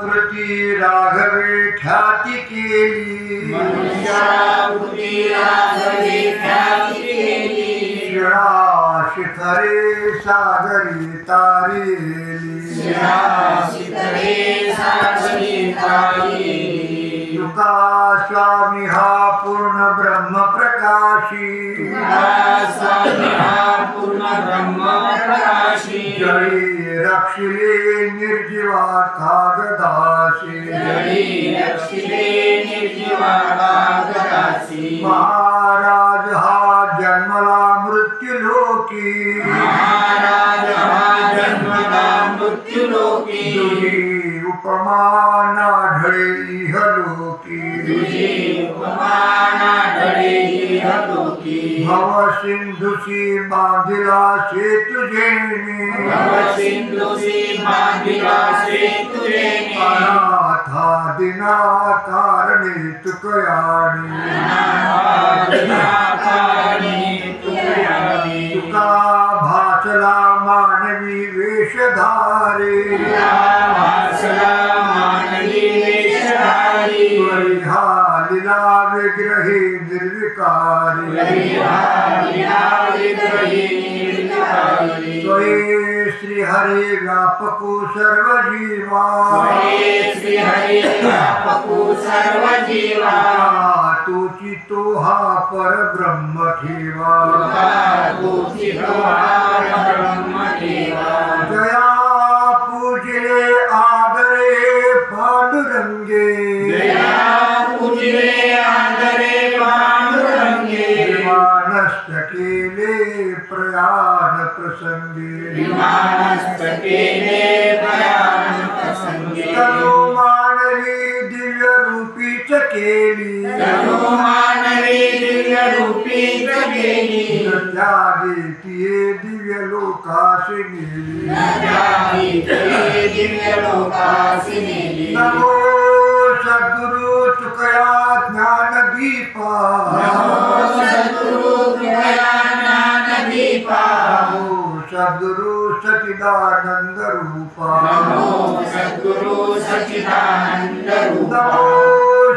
कृती राघवे ख्याती केली मनुष्याकृती राघवे ख्याती केली शिळा शिखरे सागरी तारेली शिखरे सागरी तारेली तुका स्वामी हा पूर्ण ब्रह्म प्रकाशी स्वामी हा पूर्ण ब्रह्म प्रकाशी जळी रक्षिले निर्जीवा कागदासी जळी रक्षिले निर्जीवा कागदासी महाराज हा जन्मला मृत्युलोकी महाराज हा जन्मला मृत्युलोकी तुझी उपमा नाढळे इहलोकी तुझी उपमा नाढळे इहलोकी भव सिंधुसी बांधिला सेतुजेने भव सिंधुसी बांधिला सेतुजेने अनाथा दिना कारणे तुकयाणी तुका भासला मानवी वेशधारे लीला विग्रहे निर्विकारी स्वये श्री हरे व्यापको सर्व जीवा तुची तो हा परब्रह्म ठेवा जया पूजले आदरे पांडुरंगे विमानस्थ केले प्रयाण प्रसंगे तनु मानवी दिव्य रूपीच केली त्यागे दिव्य लोकाशी नेली नमो सद्गुरु तुकया ज्ञानदीपा नमो सद्गुरु सच्चिदानंद रूपा नमो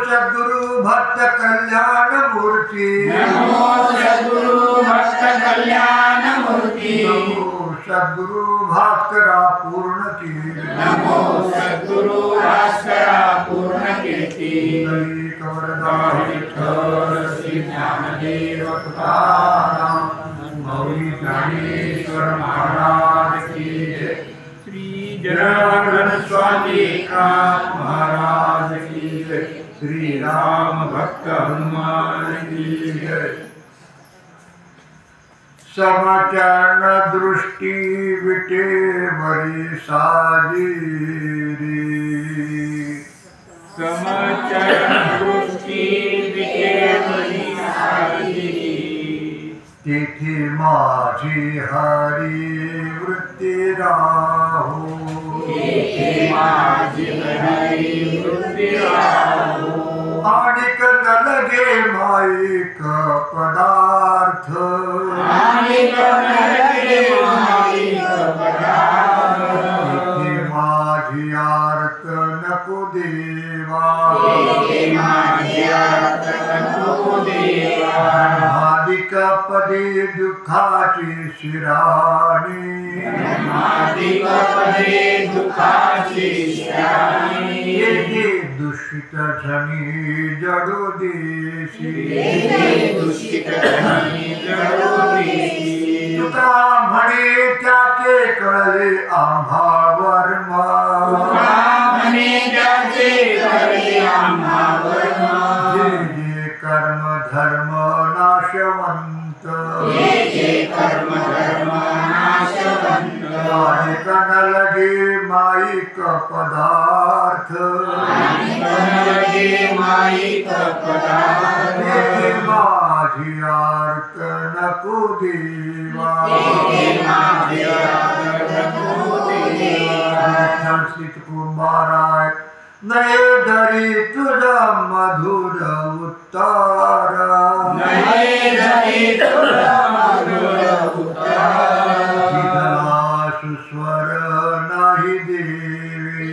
सद्गुरु भक्त कल्याण मूर्ति नमो सद्गुरु भास्करा पूर्ण कीर्ति कवरदास विठ्ठल श्री ज्ञानदेव तुकाराम मौली ज्ञानेश्वर महाराज की जय। श्री जनार्दन स्वामी एकांत महाराज की जय। श्री राम भक्त हनुमान की जय। समचरण दृष्टि विटे वरी साजीरी तिथि माझी हरी वृत्ती राहो आणिक न लगे माईक पदार्थ तिथि माझी आर्त नको देवा अधिक पदे दुःखाची शिराणी येथे दूषित झनी जडो देशी तुका म्हणे त्याचे कळले आम्हा वर्मा जे कर्म धर्म नाशवंत आणिक न लगे माईक पदार्थ येथे माझी आर्त नको देवा विठ्ठल कुमाराय नये धरी तुझा मधुर उत्तारा सुस्वर नाही देवी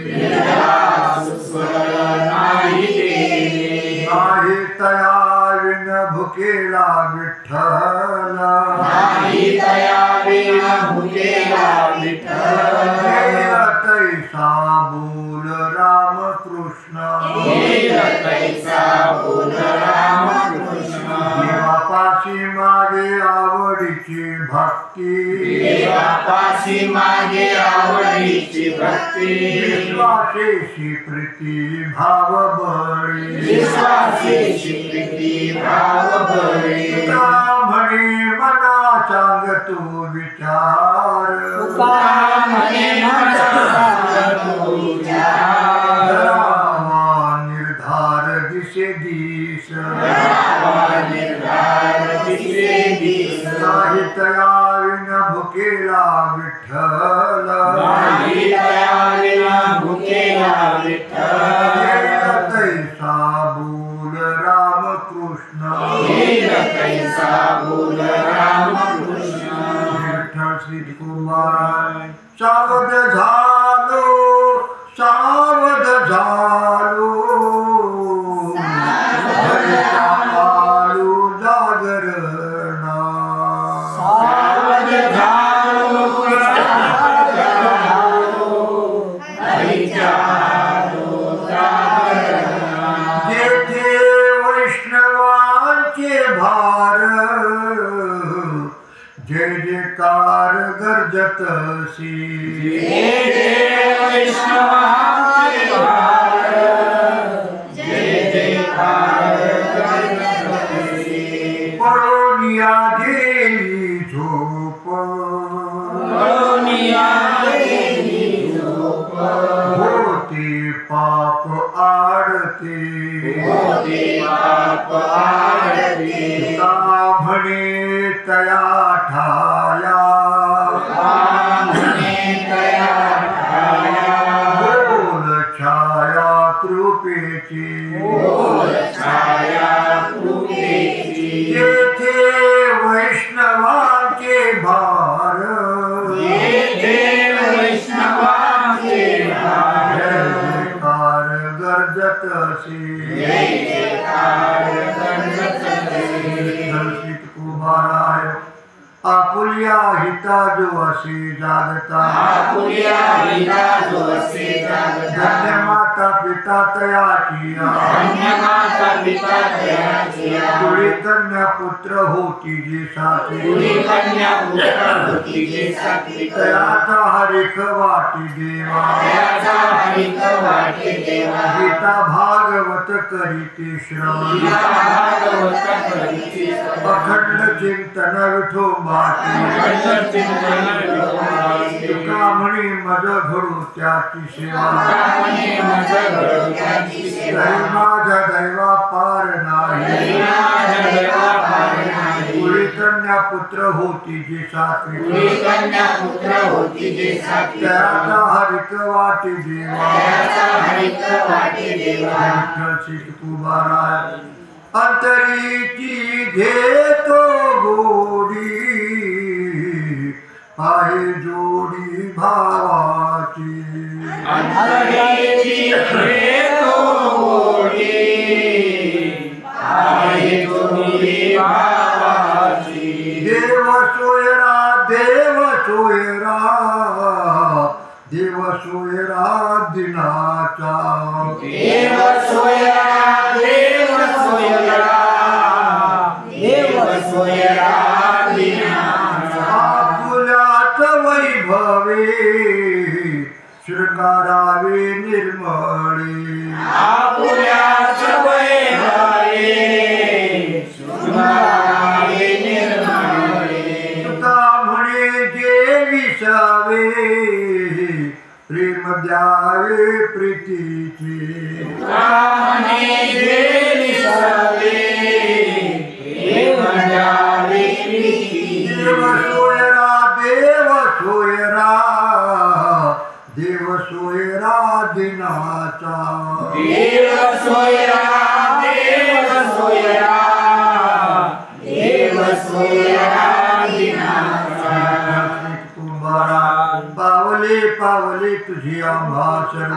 कृष्ण कैसा बोल रामकृष्ण देवापाशी मागे आवडीची भक्ती देवापाशी मागे आवडीची भक्ती विश्वासेशी प्रीती भाव बळी विश्वासेशी प्रीती भाव बळी म्हणे मना सांग तू विचार म्हणे निर्धार दिसे दिस साहित्या विन भुकेला विठ्ठल तैसा बोल रामकृष्ण विठ्ठल श्री कुमार सावध झालो सावध झालो आलो जागरणा जेथे वैष्णवांचे भार जय जयकार गर्जतसी पळोनिया गेली झोप होते पाप आडते का म्हणे तया ठाया बोल छाया कृपेची जेथे वैष्णवांचे भार जयकार गर्जतसी दर्शित कुमाराय आपुल्या हिता जो असे जागता धन्य माता पिता तयाची पुढे कन्या पुत्र होती जे साथी तयाचा हरिक वाटी देवा गीता भागवत करीते श्रवण अखंड चिंतन विठोबाची तुका म्हणे मज घडू त्याची सेवा माझ्या दैवा पार नाही पुढे कन्या पुत्र होती जे साथी त्याचा हरिक वाटी देवा विठ्ठल श्री तुकोबाराय अंतरीची घेतो गोडी आहे जोडी भावाची देव सोयरा देव सोयरा देव सोयरा दिनाचा आपुल्यात वैभवे शृंगारावे निर्मळे तुका म्हणे जे विसावे प्रेम द्यावे प्रीतीचे देव सोयरा देव सोयरा देव सोयरा दिनाचा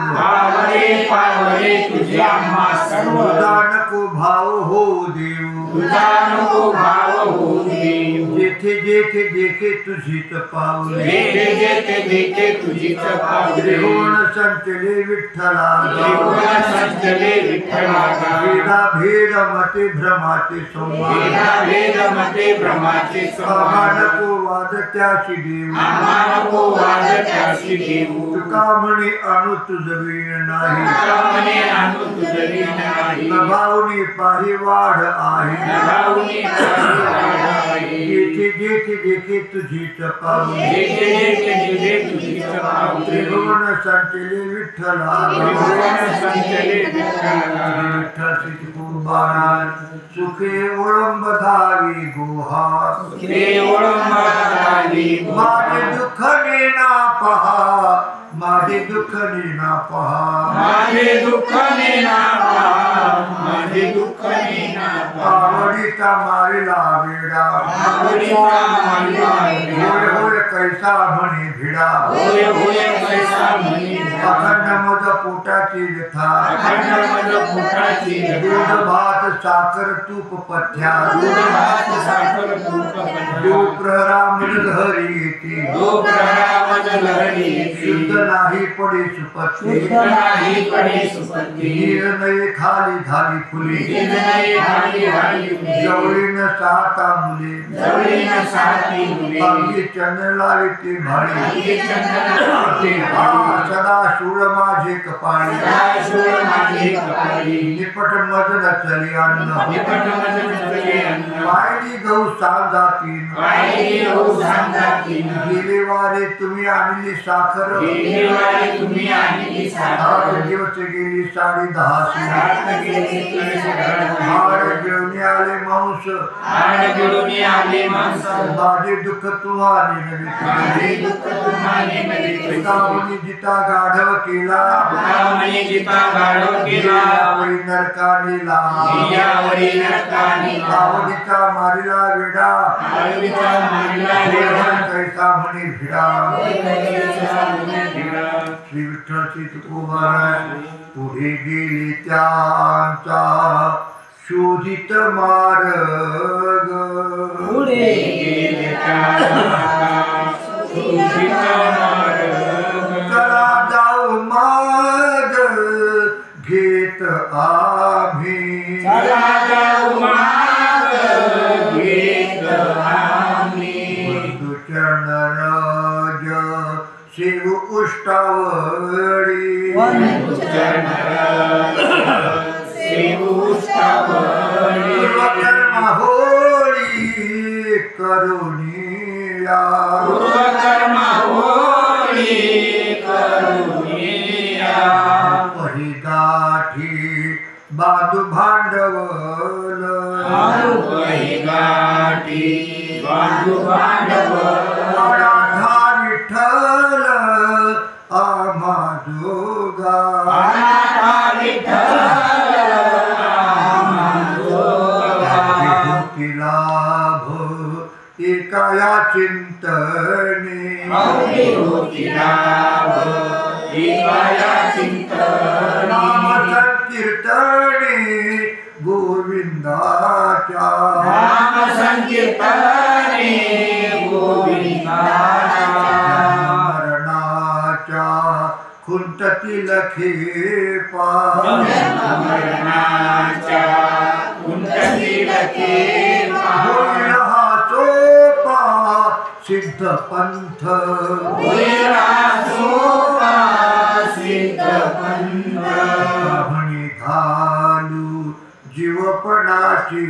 पावले पावले तुझी आम्हा सर्व दान नको भाव होऊ देऊ तुझा नको भाव होऊ देऊ जेथे जेथे देखे तुझीच पाऊले जेथे जेथे देखे तुझीच पाऊले त्रिभुवन संचले विठ्ठला त्रिभुवन संचले विठ्ठला वेदा भेद मते भ्रमाचे संवाद वेदा भेद मते भ्रमाचे संवाद नको वाद त्याशी देऊ नको वाद त्याशी देऊ तुका म्हणे अणु तुझ वीण नाही म्हणे आणू तुझी नाही नभावनी पाही वाढ आहे नभावनी पाही वाढ आहे जेथे जेथे देखे तुझीच पाऊले जेथे जेथे तुझे तुझीच पाऊले त्रिभुवन संचले विठ्ठला त्रिभुवन संचले विठ्ठला विठ्ठल श्री तुकोबाराज सुखे ओळंब धावी गोहा ते ओळंबाली माझे दुःख नेना पहा माझे दुःख नेना पहा माझे दुःख नेना माझे दुःख नेना आवडीचा मारिला वेडा आवडीचा मारिला होय होय कैसा म्हणे भिडा होय होय कैसा म्हणे अखंड मज पोटाची व्यथा अखंड मज पोटाची दूध भात साखर तूप पथ्या दूध भात साखर तूप देव प्रहरामृत हरी येते दो प्रहरामज लहरी शुद्ध नाही पडे सुपत्ती नाही पडे सुपत्ती निर्णय खाली झाली फुले निर्णय खाली झाली फुले जवळीन साता मुले जवळीन साती मुले अगदी चंद्र लाविते भाळी अगदी चंदन लावते हा सदा शूळ माझे कपाळी सदाशिव माझे कपाळी निपट मज नचली अन्न निपट मज नचले अन्न पायली गहू जातीन पायली गहू जातीन गेले वारे तुम्ही आणली साखर गेले वारे तुम्ही आणली साखर 8 दिवस गेली 10:30 सात गेले तुळस घड हाड घेऊन आले मांस हाड गिळून आले मांस माझे दुःख तुम्हाने नव्हे माझे दुःख तुम्हाने नव्हे पितामुनी जिता गाढव केला तुकामणी जिता गाढव केला यावेळी नरकानेला यावरी नरकाने आवडीचा मारिला वेडा आवडीचा मारला वेढा कैसा म्हणे भिडा कैसा म्हणे भिडा श्री विठ्ठल श्री तुकोबाराज पुढे गेले त्यांचा शोधित मार्ग पुढे गेले चला जाऊ मार्ग घेत आम्ही चला जाऊ माग घेत आम्ही वंदुचरण राज शिव उष्टावळी पूर्वकर्म होळी करुणिया पूर्वकर्म होळी करुणिया पही गाठी बांधू भांडवल आरुपही गाठी बांधू भांडवल अनाथा विठ्ठल आम्हा जोगा अनाथा विठ्ठल विभूती लाभ एका या चिंतने अविभूती लाभ एकाया चिंतनी नाम संकीर्तने गोविंदाच्या नाम संकीर्तने गोविंदाच्या मरणाच्या खुंटतील खेपा मरणाच्या कुंडलील केपा होईल हा सोपा सिद्ध पंथ होईल सोपा सिद्ध पंथ म्हणे घालू जीवपणाची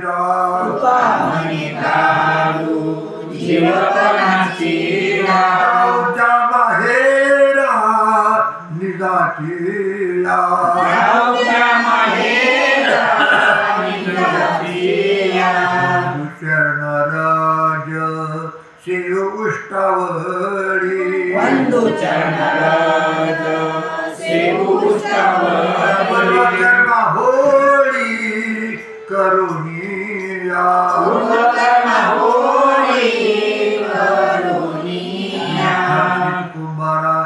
राग म्हणे घालू जीवपणाची गावच्या माहेरा निजाची गावच्या माहेरा निजातिया शरणराज शिव उष्टावळी वंदू चरणराज सेवुष्टावळी पूर्वकर्म होळी करुणिया पूर्वकर्म होळी करुणिया कुंभारा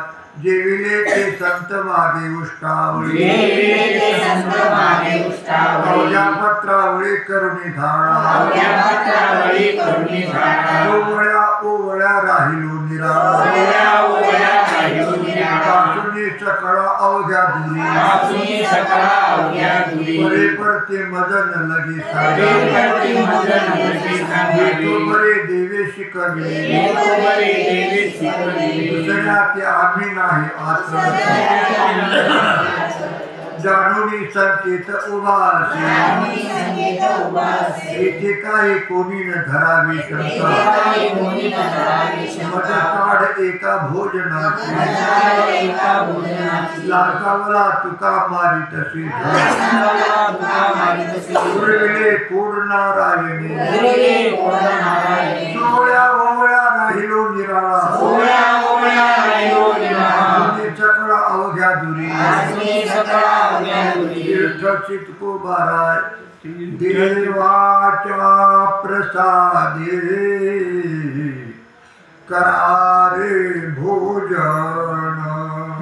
जेविले ते संत मागे उष्टावळी जेविले ते संत मागे निष्ठावळी अवघ्या पत्रावळी करुणी झाडा अवघ्या पत्रावळी करुणी झाडा ओवळ्या ओवळ्या राहिलो निराळा ओवळ्या ओवळ्या राहिलो निराळा पासुनी सकळा अवघ्या दुरी पासुनी सकळा अवघ्या दुरी बरे पडते मदन लगी बरे पडते मदन लगी सांगावे तो बरे देवे शिकविले येतो बरे देवी शिकविले दुसऱ्या ते आम्ही नाही आचरण जाणूनी संकेत उभा असे येथे काही कोणी न धरावी मज काढ एका भोजनाची लाकावला तुका मारी तशी पूर्वेले कोड नारायणी सोहळ्या ओवळ्या राहिलो निराळा सकळा अवघ्या दुरी चितको बाराय देवाच्या प्रसादे करारे भोजन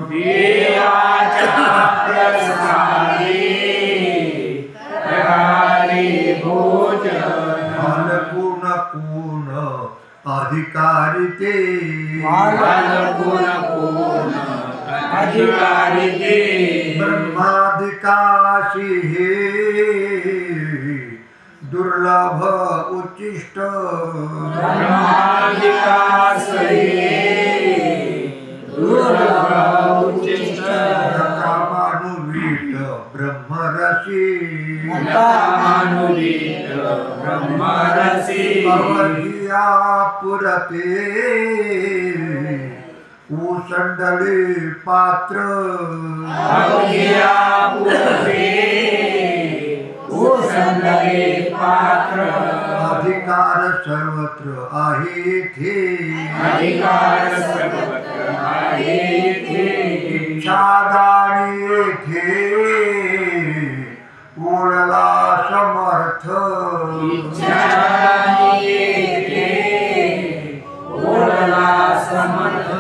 देवाच्या प्रसादे करारे भोजन कोण कोण अधिकारी ते अधिकारी ते ब्रह्माधिकाशी हे दुर्लभ उच्चिष्ट ब्रह्माधिकास दुर्लभ उच्चिष्ट कामानुवीट ब्रह्मरसी कामानुवीट ब्रह्मरसी अवधिया पुरते उसंडले पात्र अवघ्या पुरते उसंडले पात्र अधिकार सर्वत्र आहे थे अधिकार सर्वत्र आहे थे इच्छादानी थे ओळला समर्थ इच्छादानी थे ओळला समर्थ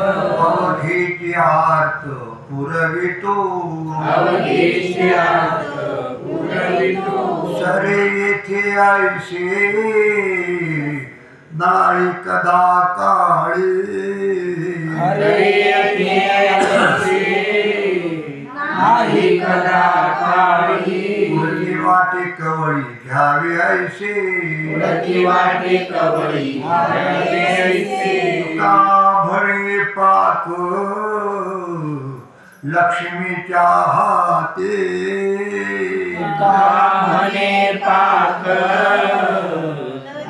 अवधीची आर्त पुरवितो अवधीची आर्त पुरवितो सरे येथे ऐसे नाही कदा काळी नाही कदा काळी उलटी वाटे कवळी घ्यावे ऐसे उलटी वाटे कवळी घ्यावे ऐसे का भळे पाक लक्ष्मीच्या हाते म्हणे पाक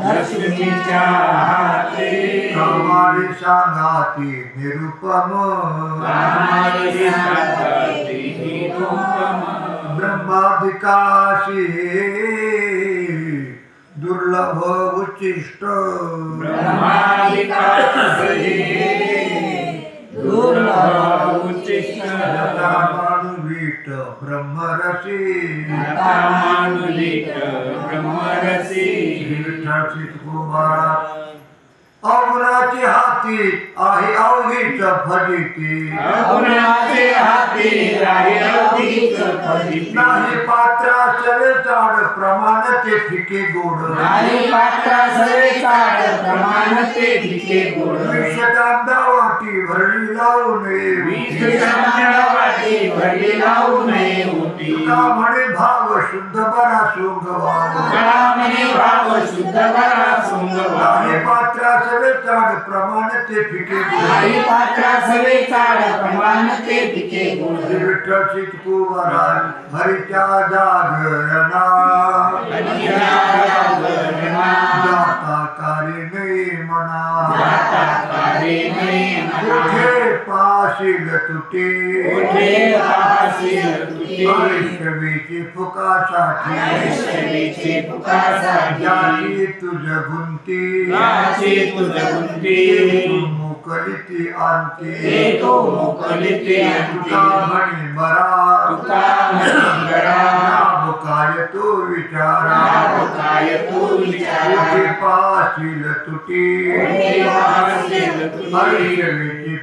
लक्ष्मीच्या हाते कमाडी सांगाती निरुपम कामारी सांगती निरुपम ब्रह्माधिकाशी दुर्लभ उच्चिष्ट ब्रह्माधिकासी दुर्लभ उच्चिष्ट मानुवीट ब्रह्मरसी कामानुलिक ब्रह्मरसी अवघ्याची हाती आहे अवघीच फजिती अवघ्याचे हाती आहे अवघीच फजिती नाही पात्रा सवे चाड प्रमाण ते फिके गोड नाही पात्रा सवे चाड प्रमाण ते फिके गोड विषकांदा वाटी भरली लावू नये विषकांदा वाटी भरली लावू नये उटी का म्हणे भाव शुद्ध बरा सोंगवावा का म्हणे भाव शुद्ध बरा सोंगवा नाही पात्रा सवे चाड प्रमाण ते फिके नाही पात्रा सवे चाड प्रमाण ते फिके गोड विठ्ठल चितकू वरान हरीच्या जागरणा जाता कार्य नाही म्हणा कुठे पाशील तुटे वैष्णवीची फुकासाठी ज्याची तुझ गुंती मोकलिती आणते तुका म्हणे बरा काय तो विचारा कुठे पाशील तुटे वैष्णवीची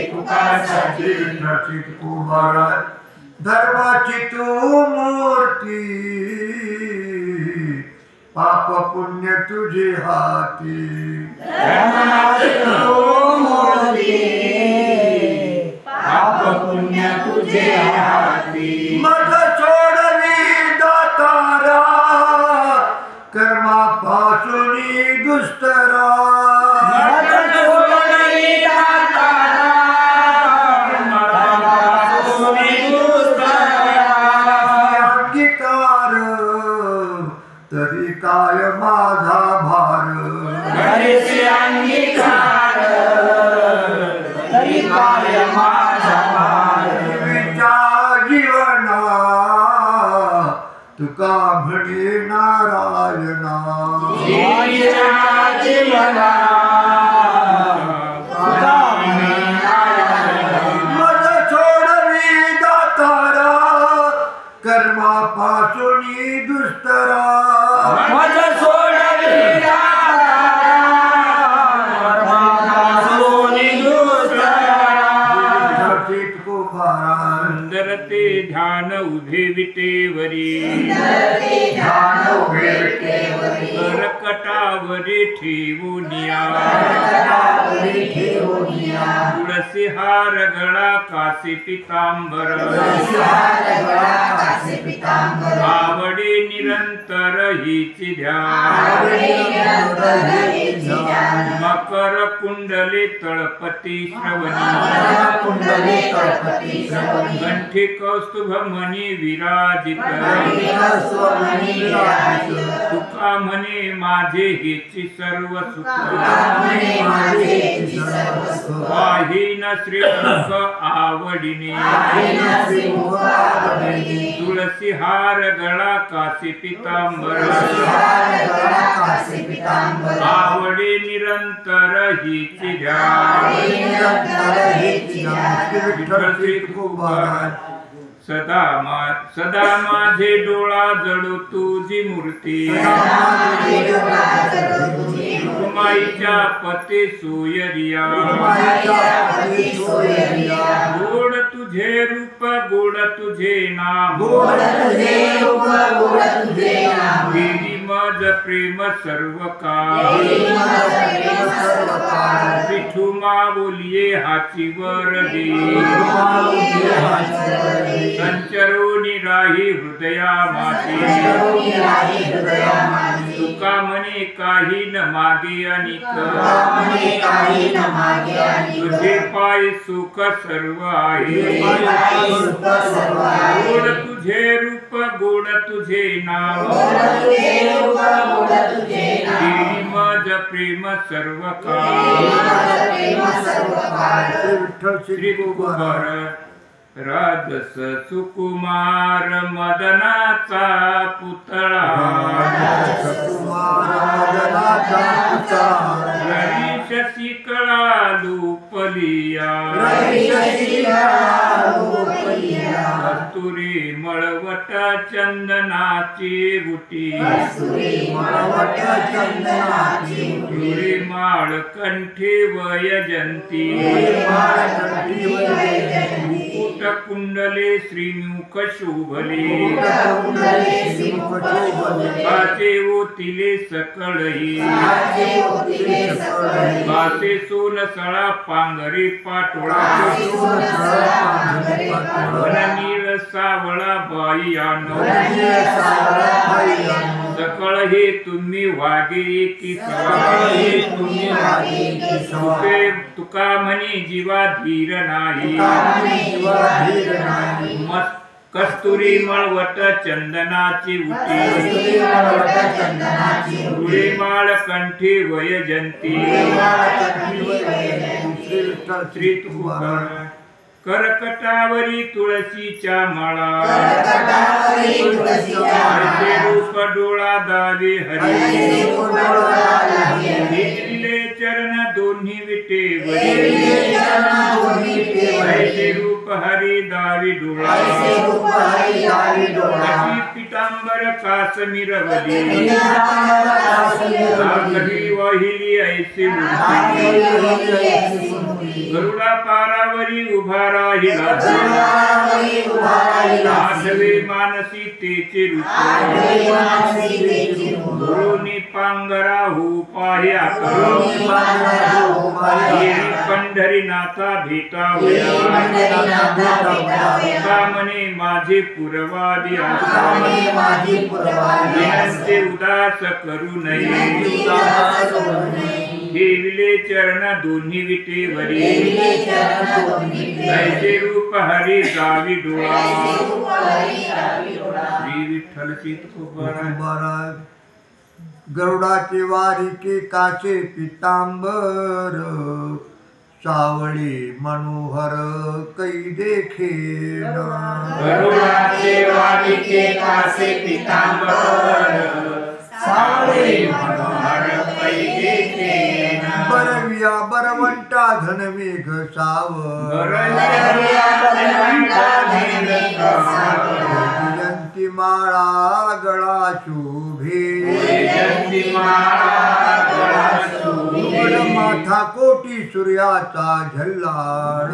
फुकासाठी कुमार धर्माची तू मूर्ती पाप पुण्य तुझे हाती धर्माची तू मूर्ती पाप पुण्य तुझे हाती मज सोडवी दातारा कर्मापासून दुष्टरा मज सोडवी दातारा कर्मापासून दुष्टरा अंगीकार तरी काय माझा भार घरीचे अंगीकार तरी काय माझा भार देवीच्या जीवना तुका म्हणे नारायणा देवीच्या जीवना तुका म्हणे नारायणा मज सोडवी दातारा कर्मापासून दुष्टरा मज सोडवी कर्मापासून दुष्टरा सुंदर ते ध्यान उभे विटेवरी करकटावरी ठेवूनिया तुळसी हार गळा कासी पितांबर आवडी निरंतर हीची ध्यान मकर कुंडली तळपती श्रवणी कंठी कौस्तुभ मणी विराजित तुका म्हणे माझे हेची सर्व सुख वाहीन श्रीमुख आवडीने तुळसी हार गळा कासी पितांबर आवडी निरंतर हीची ध्यान सदा माझे डोळा जडो तुझी मूर्ती माईच्या पती सोयरिया गोड तुझे रूप गोड तुझे नाम देवी मज प्रेम सर्व काळ विठू माऊलिये हाची वरदी संचरोनी राही हृदया माती तुका म्हणे काही न मागे अनिक तुझे पाय सुख सर्व आहे गोड तुझे रूप गोड तुझे नाम देवी मज प्रेम सर्व काळ श्री कुमार राजस सुकुमार मदनाचा पुतळा रवीश शिकळा लुपलिया कस्तुरी मळवट चंदनाची बुटी तुरी माळ कंठी वयजंती मुकुट कुंडले श्रीमुख शोभले काचे ओतिले सकळही काचे सोन सळा पांघरी पाटोळा नीळ सावळा बाई आनो सकळ हे तुम्ही वागे की तुका म्हणे जीवा धीर नाही कस्तुरी मळवट चंदनाची उटी धुळे माळ कंठी वयजंती श्री तुकार करकटावरी तुळशीच्या माळा हरिचे रूप डोळा दावे हरी दिले चरण दोन्ही विटेवरी हरिचे रूप हरी दावी डोळा पितांबर काश्मीरवली कधी वाहिली ऐसे गरुडा पारावरी उभा राहिला आठवे मानसी तेचे रूप गुरुनी पांगरा हो पाया पंढरीनाथा भेटा म्हणे माझे पुरवादी विनंती उदास करू नये ठेविले चरण दोन्ही विटेवरी ऐसे रूप हरी जावी डोळा श्री विठ्ठल चित्तकुमारा गरुडाचे वारिके काचे पितांबर सावळी मनोहर कै देखे गरुडाचे वारिके कासे पितांबर सावळी मनोहर कै देखे बरविया बरवंटा घन मेघ सावर जयंती माळा गळा शोभे माथा कोटी सूर्याचा झल्लाड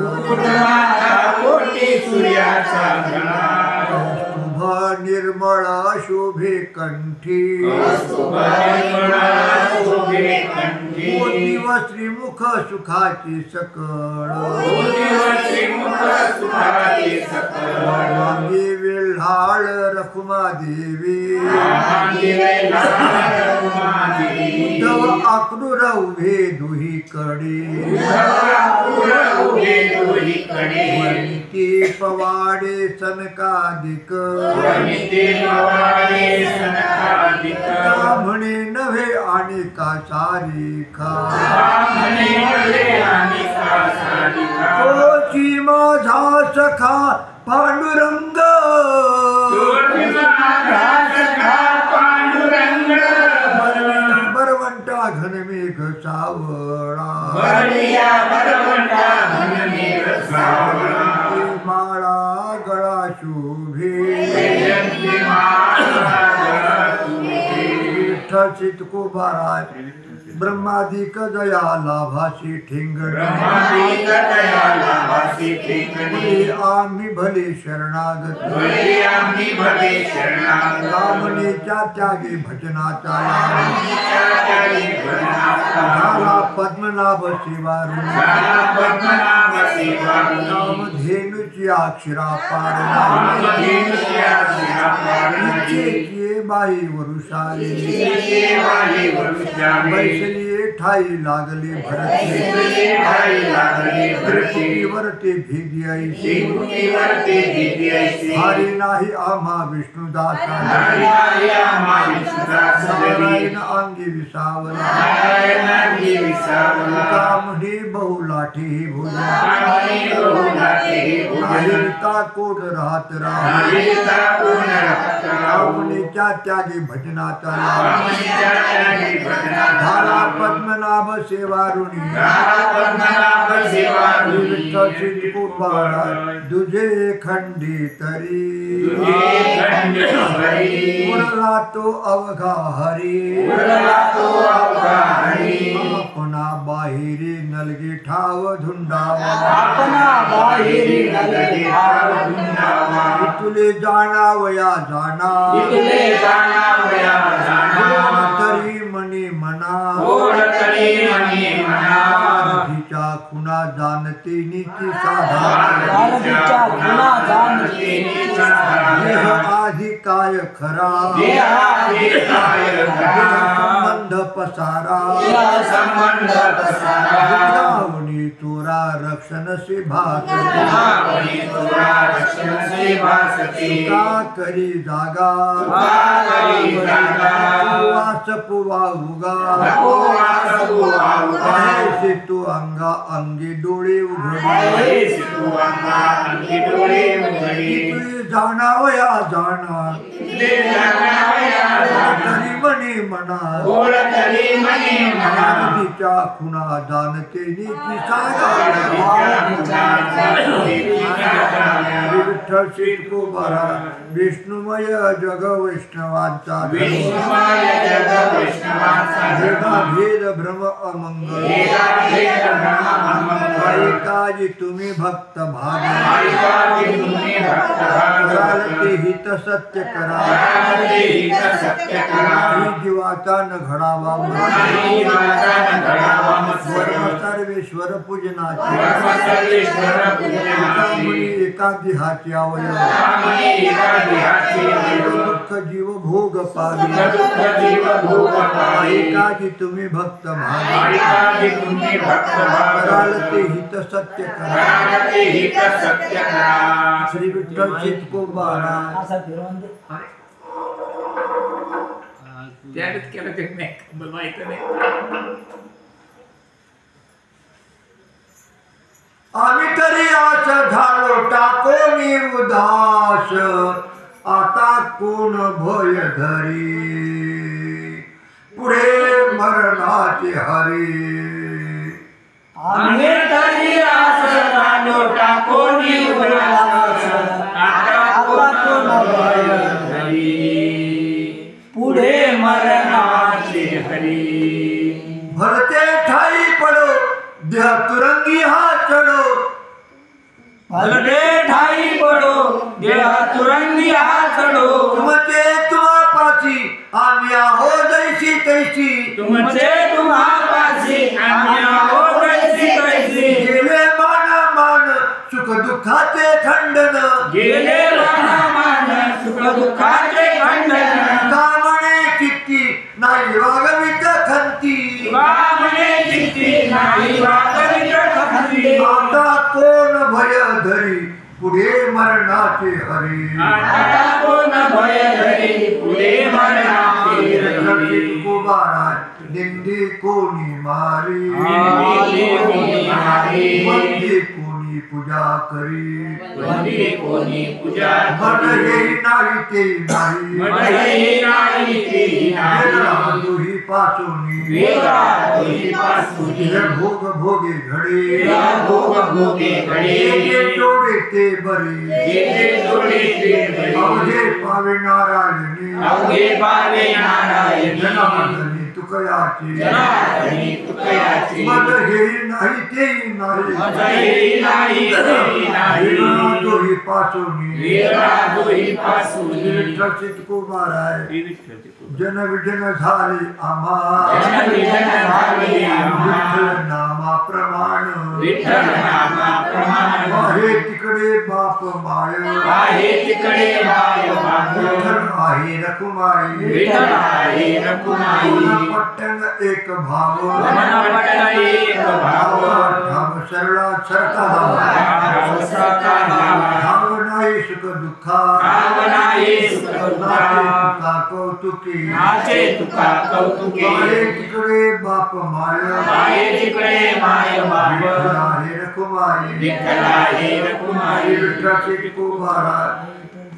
शुभ निर्मळ शोभे कंठी मोती व श्रीमुख सुखाची सकळ मागे वेल्हाळ रखुमा देवी उद्धव आक्रूर उभे दुही कडे वनिते पवाडे सनकादिक म्हणे नव्हे आणि का सारिखा तोची माझा सखा पांडुरंग बरवंटा घन मेघ सावळा माळा गळा शोभे विठ्ठल चित्तकुमारा ब्रह्मादिक दया लाभासी ठेंगण आम्ही भले शरणागत कामनेच्या त्यागे भजनाचा झाला पद्मनाभ सेवा नामधेनुची अक्षरा पार बाई वरुषाली बैसली ठाई लागले भरतीवर ते भेदी ऐसी हरी नाही आम्हा विष्णुदासा नारायण अंगी विसावला कामही बहुलाठी भोजन कोट राहत रामनेच्या त्यागे भजनाचा धारा पद्मनाभ सेवारुणी दुजे खंडी तरी उरला तो अवघा हरी अपना बाहेरी नलगी ठाव धुंडावा तुले जाणावया जाणा तरी मनी मना तिच्या खुणा जाणते नीती साधा आधी काय खरा संबंध पसारा वृंदावनी चोरा रक्षण से भासती का करी जागा वास पुवा उगा ऐसे तू अंगा अंगी डोळे उघडे जाणावया जाणा तरी मनी मना तिच्या खुणा जाणते नीती सागा विठ्ठल चित्तकुमारा विष्णुमय जग वैष्णवांचा भेद भ्रम अमंगल काजी तुम्ही भक्त भाग कराल ते हित सत्य करा जीवाचा न घडावा सर्वेश्वर पूजनाची एका देहाची अवयव दुःख जीव भोग पावी एकाची तुम्ही भक्त कराल ते हित सत्य करा श्री विठ्ठल चितकोबारा त्यावेळेस केलं ते मला माहिती नाही. आम्ही तरी आस झालो टाकोनी उदास आता कोण भय धरी पुढे मरणाचे हरी आम्ही तरी आस झालो टाकोनी उदास आता कोण भय धरी पुढे मरणाचे हरी भरते ठाई पडो देह तुरंगी हा चढो भलते ठाई पडो देह तुरंगी हा चढो तुमचे तुम्हा पाची आम्ही आहो जैसी तैसी तुमचे तुम्हा पाशी आम्ही आहो जैसी तैसी गेले मान सुख दुःखाचे खंडन गेले मान सुख दुःखाचे खंडन कामणे चित्ती नाही वागवित खंती वामने चित्ती नाही वागवित खंती आता कोण भय धरी पुढे मरणाचे हरी आता कोण भय धरी पुढे मरणाचे हरी निंदी कोणी मारी मध्ये कोणी पूजा करी कोणी पूजा मन हे नाही ते नाही मध्ये नाही ते नाही दोही पासोनी वेगा दोही पासुनी भोग भोगे घडे भोग भोगे घडे जोडे ते बरे जेथे जोडे ते बरे अवघे पावे नारायणी अवघे पावे नारायणी जनार्दनी तुकयाची जनार्दनी तुकयाची मन हे नाही ते नाही मजही नाही ते नाही दोही पासोनी वेगा दोही पासुनी विठ्ठल कुमाराय हे विठ्ठल चितकोबा. जन विजन झाले आम्हा जनविजन झाले आम्हा विठ्ठल नामा प्रमाण विठ्ठल नामा प्रमाण आहे तिकडे बाप माय आहे तिकडे माय बाप विठ्ठल आहे रकुमाई विठ्ठल आहे रकुमाई पट्टन एक भाव मनपट एक भाव ठाव सरळा सरता भाव सरता भाव ठाव नाही सुख दुःखा भावनाये सुख दुःखा तुका कौतुकी नाचे तुका कौतुके आहे तिकडे बाप माय आहे तिकडे माय बाप विठ्ठल आहे रकुमाई विठ्ठल आहे रकुमाई विठ्ठल कुमारा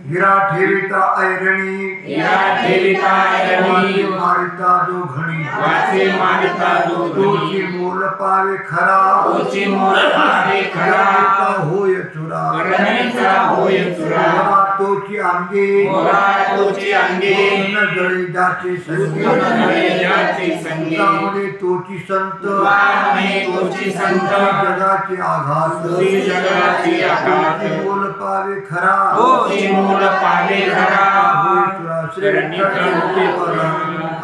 हिरा ठेविता ऐरणी या ठेविता ऐरणी मारिता जो घणी वाचे मारिता जो तोची मोल पावे खरा ओची मोल पावे खरा करण्याचा होय चुरा करण्याचा होय चुरा मोरा तोची अंगे मोरा तोची अंगे न जळी जाचे संगी जाचे संगे त्यामुळे तोची संत वामने तोची संत जगाचे आघात श्री जगाची आघात मोल पावे खरा ओची मोल पावे खरा होय चुरा श्री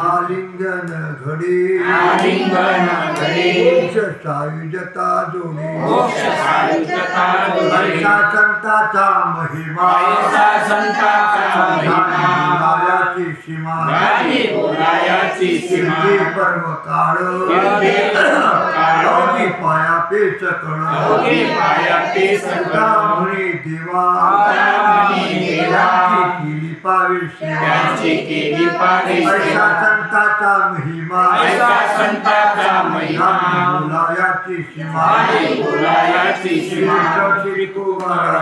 आलिंगन घडी आलिंगन घडी मोक्ष सायुजता जोडी मोक्ष सायुजता जोडी ऐसा संताचा महिमा ऐसा संताचा महिमा बोलायाची सीमा गादी बोलायाची सीमा सिद्धी पर्व काळ सिद्धी पर्व काळ अवघी पाया पेचकळ अवघी पाया पेचकळ ब्राह्मणी देवा ब्राह्मणी देवा केली पावे सेवा त्यांची केली पावे ऐसा सेवा संताचा महिमा ऐसा संताचा महिमा बोलायाची सीमा गादी बोलायाची सीमा श्री कुमार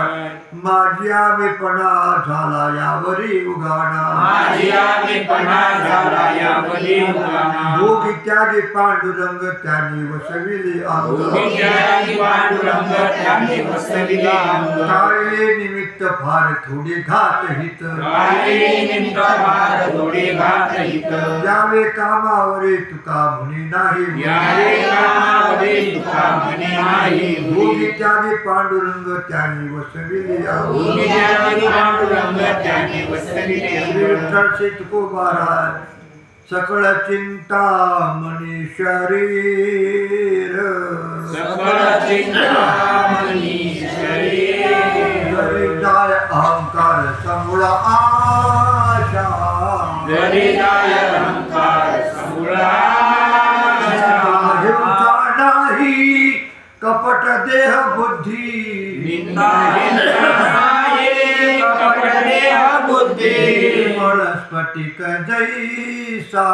माझी आवेपणा झाला यावरी उगाणा माझी आवेपणा झाला यावरी उगाणा भोगी त्यागे पांडुरंग त्यांनी वसविले अंग विद्यार्थी पांडुरंग त्यांनी वसविले अंग काळे निमित्त फार थोडे घात हित काळे निमित्त फार थोडे घात हित या यावे कामावरे तुका म्हणे नाही यावे कामावरे तुका म्हणे नाही भोगी त्याने पांडुरंग त्याने वसविले भोगी त्याने पांडुरंग त्याने वसविले विठ्ठल तुकोबारा सकळ चिंता मनी शरीर सकळ चिंता मनी शरीर जरी जाय अहंकार समूळ आशा जरी जाय अहंकार समूळ हिंसा नाही कपट देह बुद्धी निंदा कपट देह बुद्धी निर्मळ स्फटिक जैसा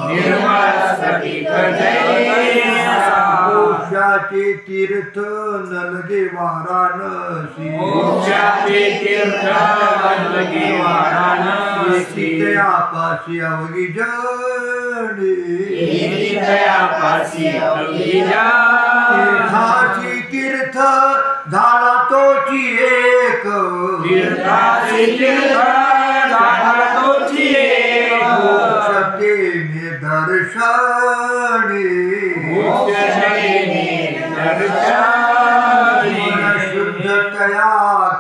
निर्मळ स्फटिक जैसा मोक्षाचे तीर्थ नलगे वाराणसी मोक्षाचे तीर्थ नलगे वाराणसी तयापासी अवघी जणी तयापासी अवघी तीर्थाची तीर्थ झाला तोची एक तीर्थाची तीर्थ झाला तोची एक मोक्षतेने दर्शनी मन शुद्धतया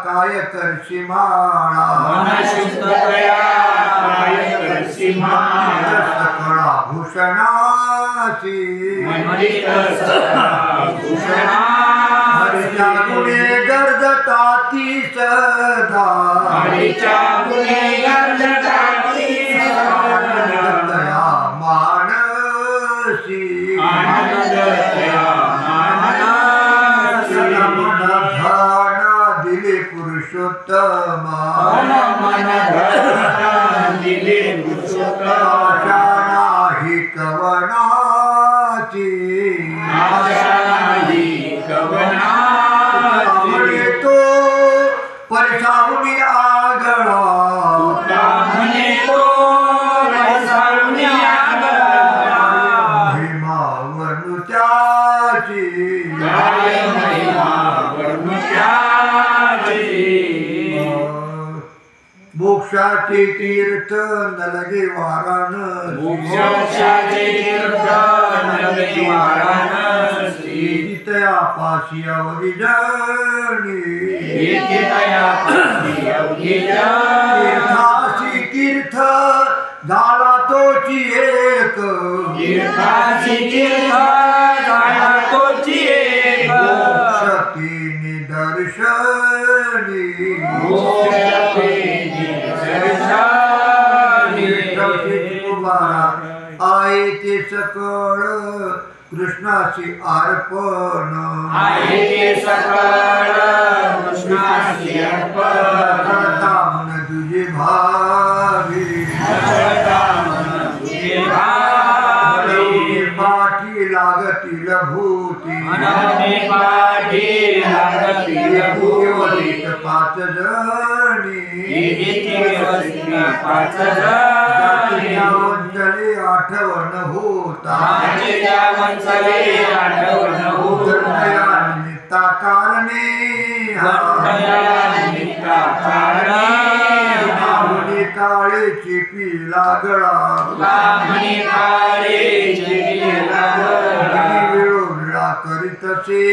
काय करशी माळा मन शुद्धतया काय करशी माळा सकळा भूषणाची मंडित सकळा भूषणाची हरीच्या गुणे गर्जता ती सदा हरीच्या गुणे गर्जता ती दया मानसी आनंदतया मानसी मन धन दिले पुरुषोत्तमा मन धन दिले पुरुषोत्तमा आशा नाही कवनाची आशा नाही कवनाची म्हणे तो परिसाहुनी आगळा म्हणे तो परिसाहुनी आगळा महिमा वर्णु त्याची काय महिमा वर्णु त्याची मोक्षाचे तीर्थ नलगे वाराणसी मोक्षाचे तीर्थ नलगे वाराणसी तयापासी अवघी जणी तयापासी अवघी तीर्थासी तीर्थ झाला तोची एक तीर्थाची तीर्थ झाला तोची एक मोक्षतेने दर्शनी आहे ते सकळ कृष्णाची अर्पण आहे ते सकळ कृष्णाची अर्पण करता मन तुझे भावी तुझे भावी पाठी लागतील भूती मनोने पाठी लागतील भूती पाच जणी पाच जणी वंचले आठवण होता वंचले आठवण दया निमित्ता कारणे निमित्ता कारणे काळेची पी लागळा म्हणे काळेची लागळा वेळोवेळा करीतसे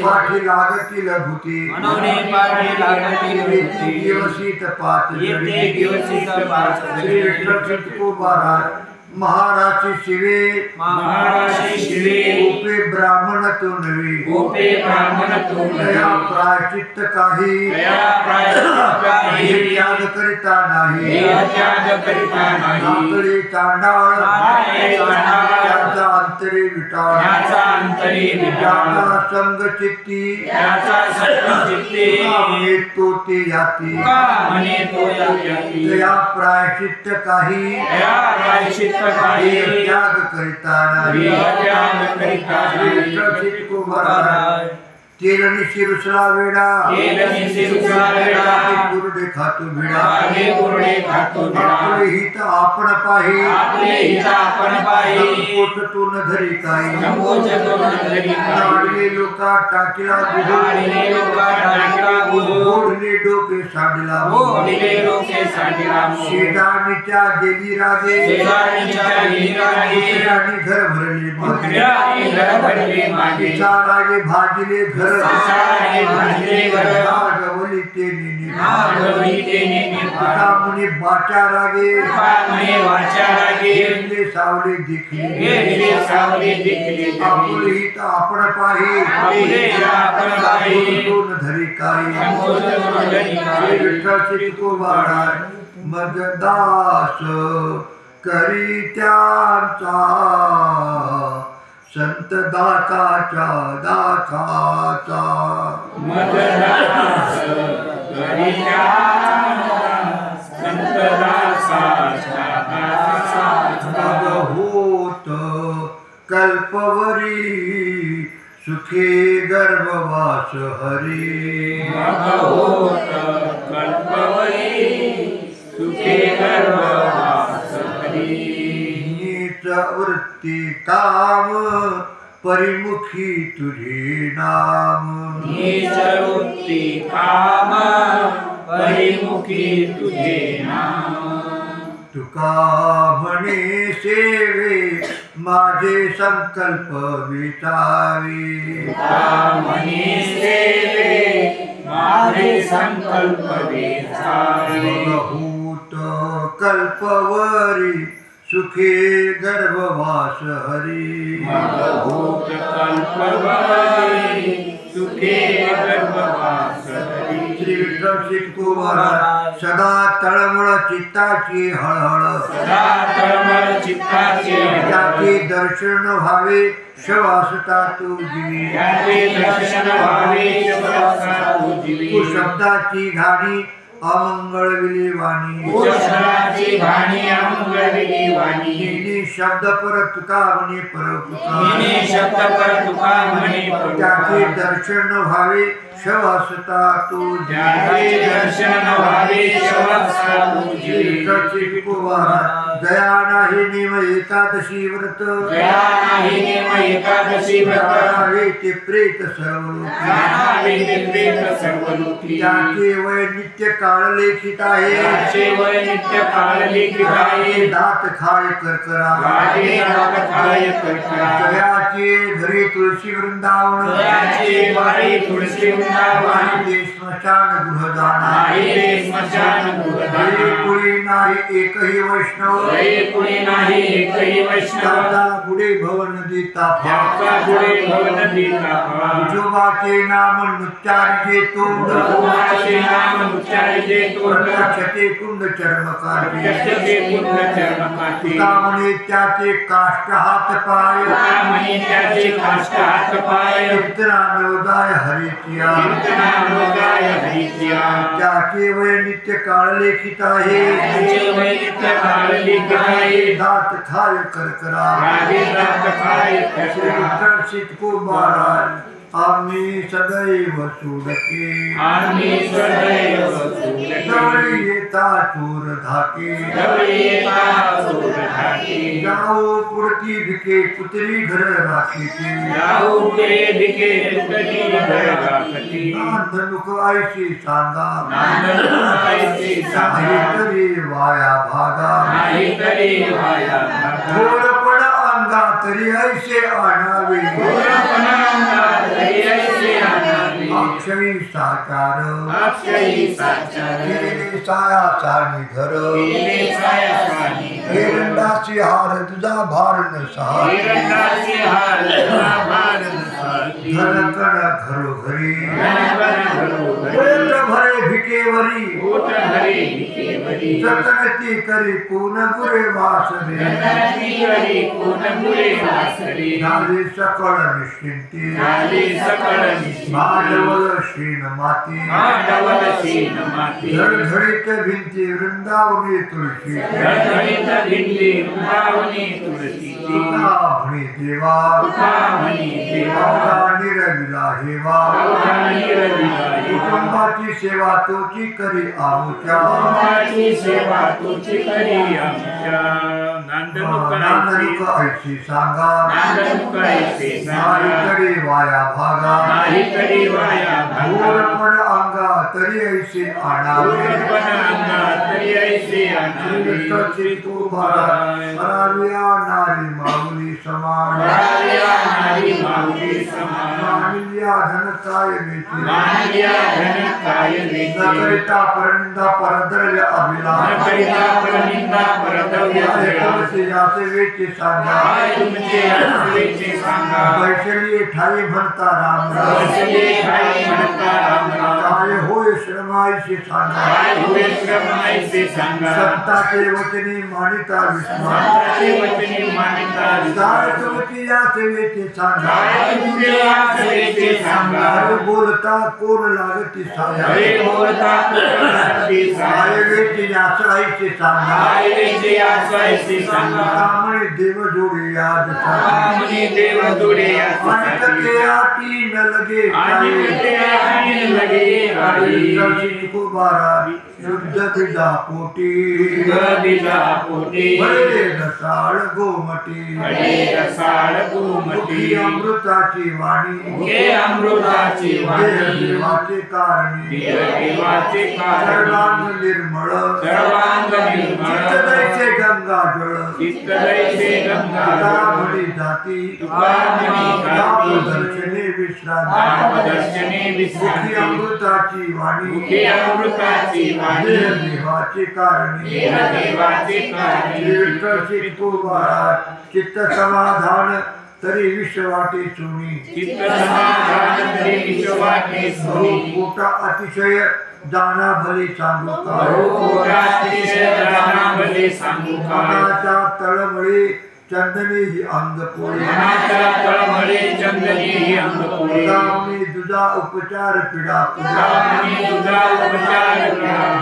पाठी लागतील भूती मनोने पाठी लागतील भूती दिवसीत पाच येते दिवसीत पाच श्री विठ्ठल तुकोबारा महाराष्ट्री शिवे महाराष्ट्री शिवे गोपे ब्राह्मण तो नवे गोपे ब्राह्मण तो दया प्रायश्चित्त काही हे त्याग करिता नाही त्याग करिता नाही आपले चांडाळ आपले चांडाळ त्याचा अंतरे विटाळ त्याचा अंतरी विटाळ त्याचा संग चित्ती त्याचा सत्चित्ते म्हणे तो ते याती म्हणे तो याती दया प्रायश्चित्त काही दया प्रायश्चित्त काही त्याग करिता नाही त्याग करिता नाही विठ्ठल तुकोबारा तेलनी शिरुसला वेडा तेलनी शिरुसला वेडा कुरडे खातो भिडा हे कुरडे खातो भिडा आपले हित आपण पाहि आपले हित आपण पाहि पोट तू न धरी काही संकोच तो न धरी काही लाडले लोका टाकीला लाडले लोका टाकीला गोड ओढिले डोके सांडला ओढिले डोके सांडला शेजारणीच्या गेली रागे शेजारणीच्या गेली रागे कुत्र्याने घर भरले कुत्र्याने घर भरले मागे पिसाळाने भाजिले घर पिसाळाने भाजिले घर नागवली ते नेने नागवली ते नेने पिता म्हणे बाचा रागे पिता म्हणे वाचा रागे गेले सावले देखले गेले सावले देखले आपुले हित आपण पाहे आपुले आपण पाहे दोन धरी काही विठ्ठलची तुकोबारा मगदास करी त्यांचा संत दाताच्या दाताचा मगदास करी त्यांचा संत दासाच्या दासाचा होत कल्पवरी सुखे गर्भवास हरी होत कल्पवरी सुखे गर्भवास हरी नीच वृत्ती काम परिमुखी तुझे नाम नीच वृत्ती काम परिमुखी तुझे नाम तुका म्हणे सेवे माझे संकल्प विचावे म्हणे सेवे माझे संकल्प विचावे भूत कल्पवरी सुखे गर्भवास हरी भूत कल्पवरी सुखे गर्भवास हरी श्री विठ्ठल शिवकुमार सदा तळमळ चित्ताची हळहळ सदा तळमळ चित्ताची त्याचे दर्शन व्हावे श्वासता तुझी त्याचे दर्शन व्हावे श्वासता तुझी शब्दाची घाणी अमंगळ विलीवाणी शब्दाची घाणी अमंगळ वाणी शब्द पर तुका म्हणे पर मिने शब्द पर तुका म्हणे पर त्याचे दर्शन व्हावे श्वासता तुझी दर्शन व्हावे श्वासता तुझी दया नाही नेम एकादशी व्रत दया नाही नेम एकादशी व्रत ते प्रेत सर्वलोकी त्याचे वय नित्य काळ लेखित आहे त्याचे वय नित्य काळ लेखित आहे दात खाय करकरा दात खाय करकरा दयाचे घरी तुळशी वृंदावन दयाचे वारी तुळशी वृंदावन ते स्मशान गृहदाना स्मशान गृहदाना पुढे नाही एकही वैष्णव पुढे नाही एकही वैष्णव पुढे भवन देता पुढे भवन देता विठोबाचे नाम नुच्चारिजे तोंड विठोबाचे नाम उच्चारिजे तोंड छते कुंड चर्मकाठी छते कुंड चर्मकाठी तुका म्हणे त्याचे काष्ट हात पाय तुका म्हणे त्याचे काष्ट हात पाय कीर्तना नवदाय हरिचिया कीर्तना नवदाय हरिचिया त्याचे वय नित्य काळ लेखित आहे त्याचे वय नित्य काळ लेखित आहे दात खाय करकरा दात खाय करकरा शितको महाराज आम्ही सदैव सोडके आम्ही सदैव सोडके जवळ येता चोर धाके जवळ येता चोर धाके जाओ पुढती भिके पुतरी घर राखीची जाऊ पुढे भिके पुतरी घर राखती नांदणूक ऐशी सांगा नांदणुकायची सांगा तरी वाया भागा नाही तरी वाया भागा थोडपण अंगा तरी ऐसे आणावे अक्षयी साकार अक्षयी साचार केले साया सानी घर केले साया सानी एरंडाची हार तुझा भार नसा एरंडाची हार तुझा भार नसाती घनकण घरोघरी घनकण घरोघरी पोट भरे भिकेवरी पोट भरे भिकेवरी जतनती करी पूर्ण गुरे वासरे जतनती करी पूर्ण गुरे वासरे झाले सकळ निश्चिंती झाले सकळ निश्चिंती मांडवल शीन माती मांडवल शीन माती धडधडीत भिंती वृंदावनी तुळशी धडधडीत भिंती वृंदावनी तुळशीची तुका म्हणे देवा तुका म्हणे देवा निरविला हेवा कुटुंबाची सेवा तोची करी आमुच्या कुटुंबाची सेवा तुझी करी आमच्या नांदणूक ऐशी सांगा नांदणुकायचे सांगा नाहीकडे वाया भागा नाही तरी वाया भागा पण अंगा तरी ऐसे आणावे पण अंगात तरी ऐसे आणावे श्री तुकोबाराय हराविया नारी माऊली समान नारी माऊली समान मानिल्या धन काय वेची मानिल्या धन काय वेची न करिता परनिंदा परद्रव्य अभिलाष न करिता परनिंदा परद्रव्य अभिलाष तुमचे याचे वेची सांगा तुमचे याचे सांगा वैशली ठाई म्हणता राम राम वैशली ठाई म्हणता राम राम काय होय श्रमाईशी सांगा काय होय श्रमाईशी सांगा संताचे वचनी मानिता विस्मार संताचे वचनी मानिता काय तुमची याचे वेची सांगा काय तुमचे याचे सांगा अरे बोलता कोण लागती साया अरे बोलता कोण लागती साया काय वेची याचे सांगा काय वेची याचे सांगा कामणे देव जोडी याद कामणे देव जोडी याद अनेक आटी न लगे तुकोबारा शुद्ध बिजा पोटी बळे रसाळ गोमटी मुखी अमृताची वाणी देवाचे कारणी सर्वांग निर्मळ चित्तदैसे गंगाजळ तुकामणी जाती दर्शने विश्रांती मुखी अमृताची वाणी देवाचे कारणी विठ्ठल तुकोबारा चित्त समाधान तरी विश्वाटे सुनी मोठा अतिशय जाना भले सांगू का तळमळे चंदने ही अंग पोळे दुधा उपचार पिडा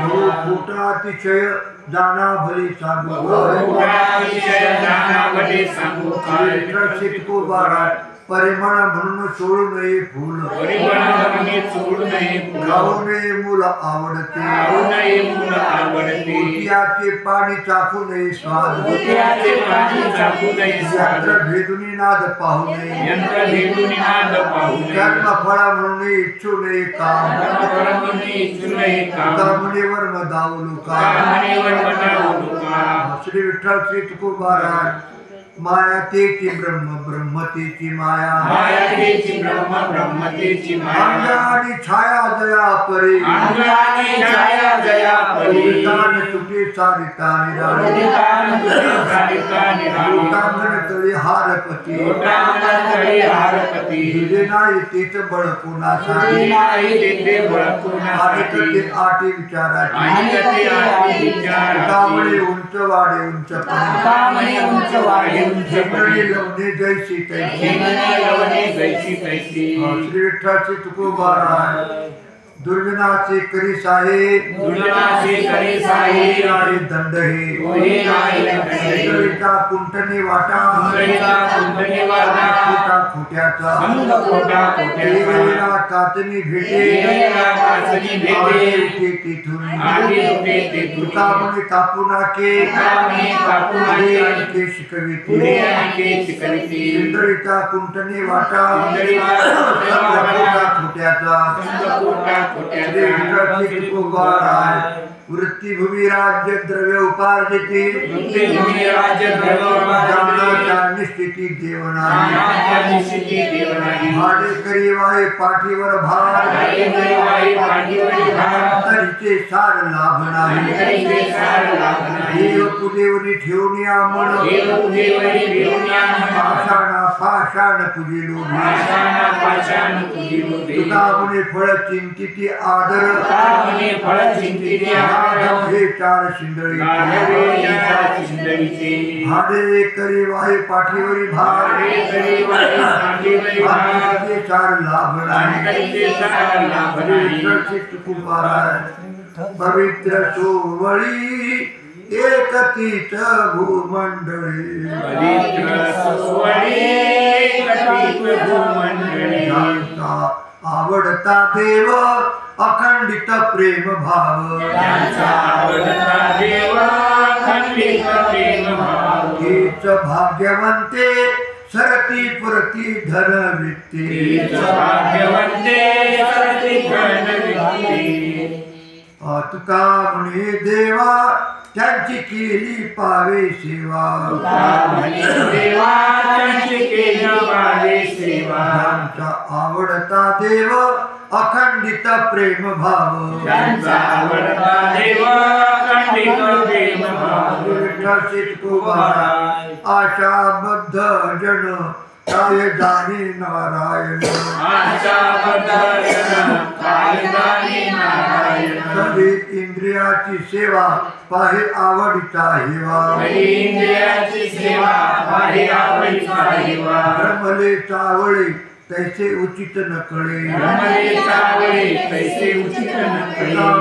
मोठा अतिशय जाना भले सांगू तुकोबारा परिमळ म्हणून सोडू नये फूल गाऊ नये मूल आवडते मोतियाचे पाणी चाखू नये स्वाद यंत्र भेदुनी नाद पाहू नये जन्म फळा म्हणून इच्छू नये काम मुनीवर मदावलू का श्री विठ्ठल श्री तुकोबारा माया तेची ब्रह्म ब्रह्मतेची माया अंगानी छाया जया परी तान तुटे सारिता निराळी तळी हारपती तुझे नाही तेच बळ कोणासाठी आणि आटी विचाराची कामळे उंच वाडे उंच लवणे जैसी तैसी श्री विठ्ठल तुकोबारा दुर्जनाचे करी साहे दंड हे कुंटने वाटा खोट्याचा कातनी भेटे तिथून कापू नाके शिकविता कुंटने वाटा खोट्याचा वृत्तीभूमी राज्य द्रव्य उपार्जिती निश्चिती भाडे करी वाहे पाठीवर भार तरीचे सार लाभ नाही देव पुदेवरी ठेवून आमण पाषाण पुजिलो तुका म्हणे फळ चिंतिती आदर हे चार शिंदळी भाडे करी वाहे पाठीवरी भार चार लाभ पवित्र सोवळी एकतीच भूमंडळी आवडता देव अखंडित प्रेम भाव हेच भाग्यवंते सरती पुरती धन वित्ते तुका म्हणे देवा त्यांची केली पावे सेवा त्यांचा आवडता देव अखंडित प्रेम भाव आशाबद्ध जन काय जाणे नारायण कधी इंद्रियाची सेवा पाहे आवडीचा हेवा ब्रह्मले चावळे तैसे उचित न कळे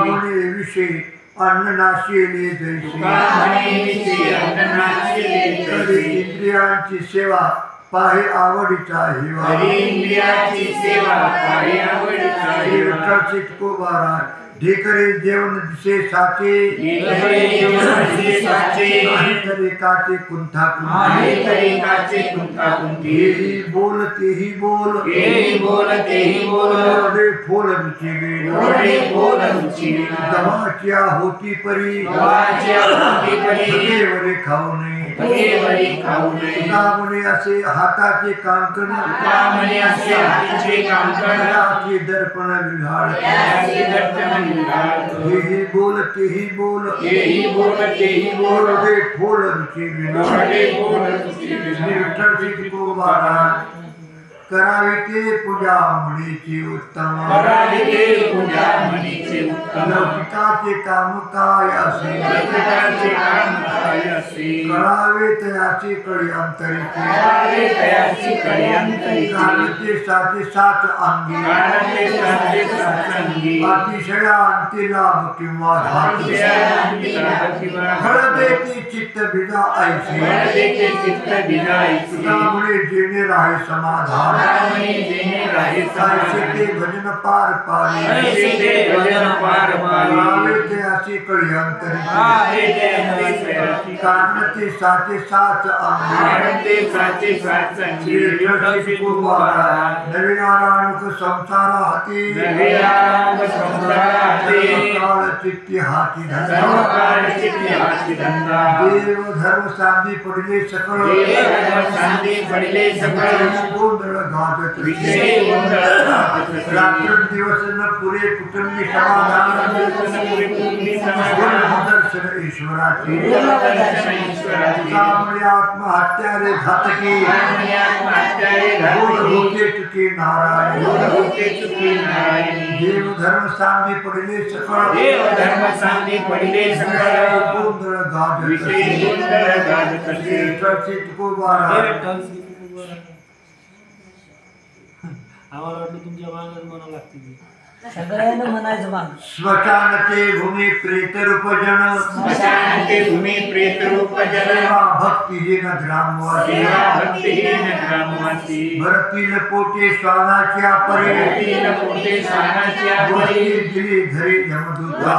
म्हणे विषय अन्न नाशिले जैसे इंद्रियांची सेवा पाहे आवडीचा हेवा चितकोबारा ढेकरे जेवण दिसे साचे तरी काचे कुंठा हेही बोल तेही बोल रे फोल रुची गव्हाच्या होती परी वरे खाऊ नये म्हणे असे हाताचे कांकण दर्पण विहाळ हेही बोल तेही बोल रे फोल रुची करावे ते पूजा म्हणीचे उत्तम लौकिकाचे काम काय असे कळावे तयाचे कळी अंतरीचे साथे सात अंगी अतिशयांती लाभ किंवा हळदेची चित्त बिजा ऐसे त्यामुळे जेणे राहे समाधान ते भजन पार पावे ते अशी कळी अंतरी कारण ते साचे सात नवीन आरामुख संसार हाती चित्ती हाती देव धर्म साधी पडले सकळ गोंधळ घातक रात्र दिवस न पुरे कुटुंबी समाधान दर्शन ईश्वराची त्यामुळे आत्महत्या रे घातकी होते चुकी नारायण देव धर्म सांगी पडले सकळ गोंधळ घातक आम्हाला वाटलं तुमच्या मागच म्हणा लागते सगळ्यांना म्हणायचं मग श्मशानते भूमी प्रेत रूप जन भक्तिहीन ग्रामवासी भरतील पोटे श्वानाच्या परे दिली घरी यमदूता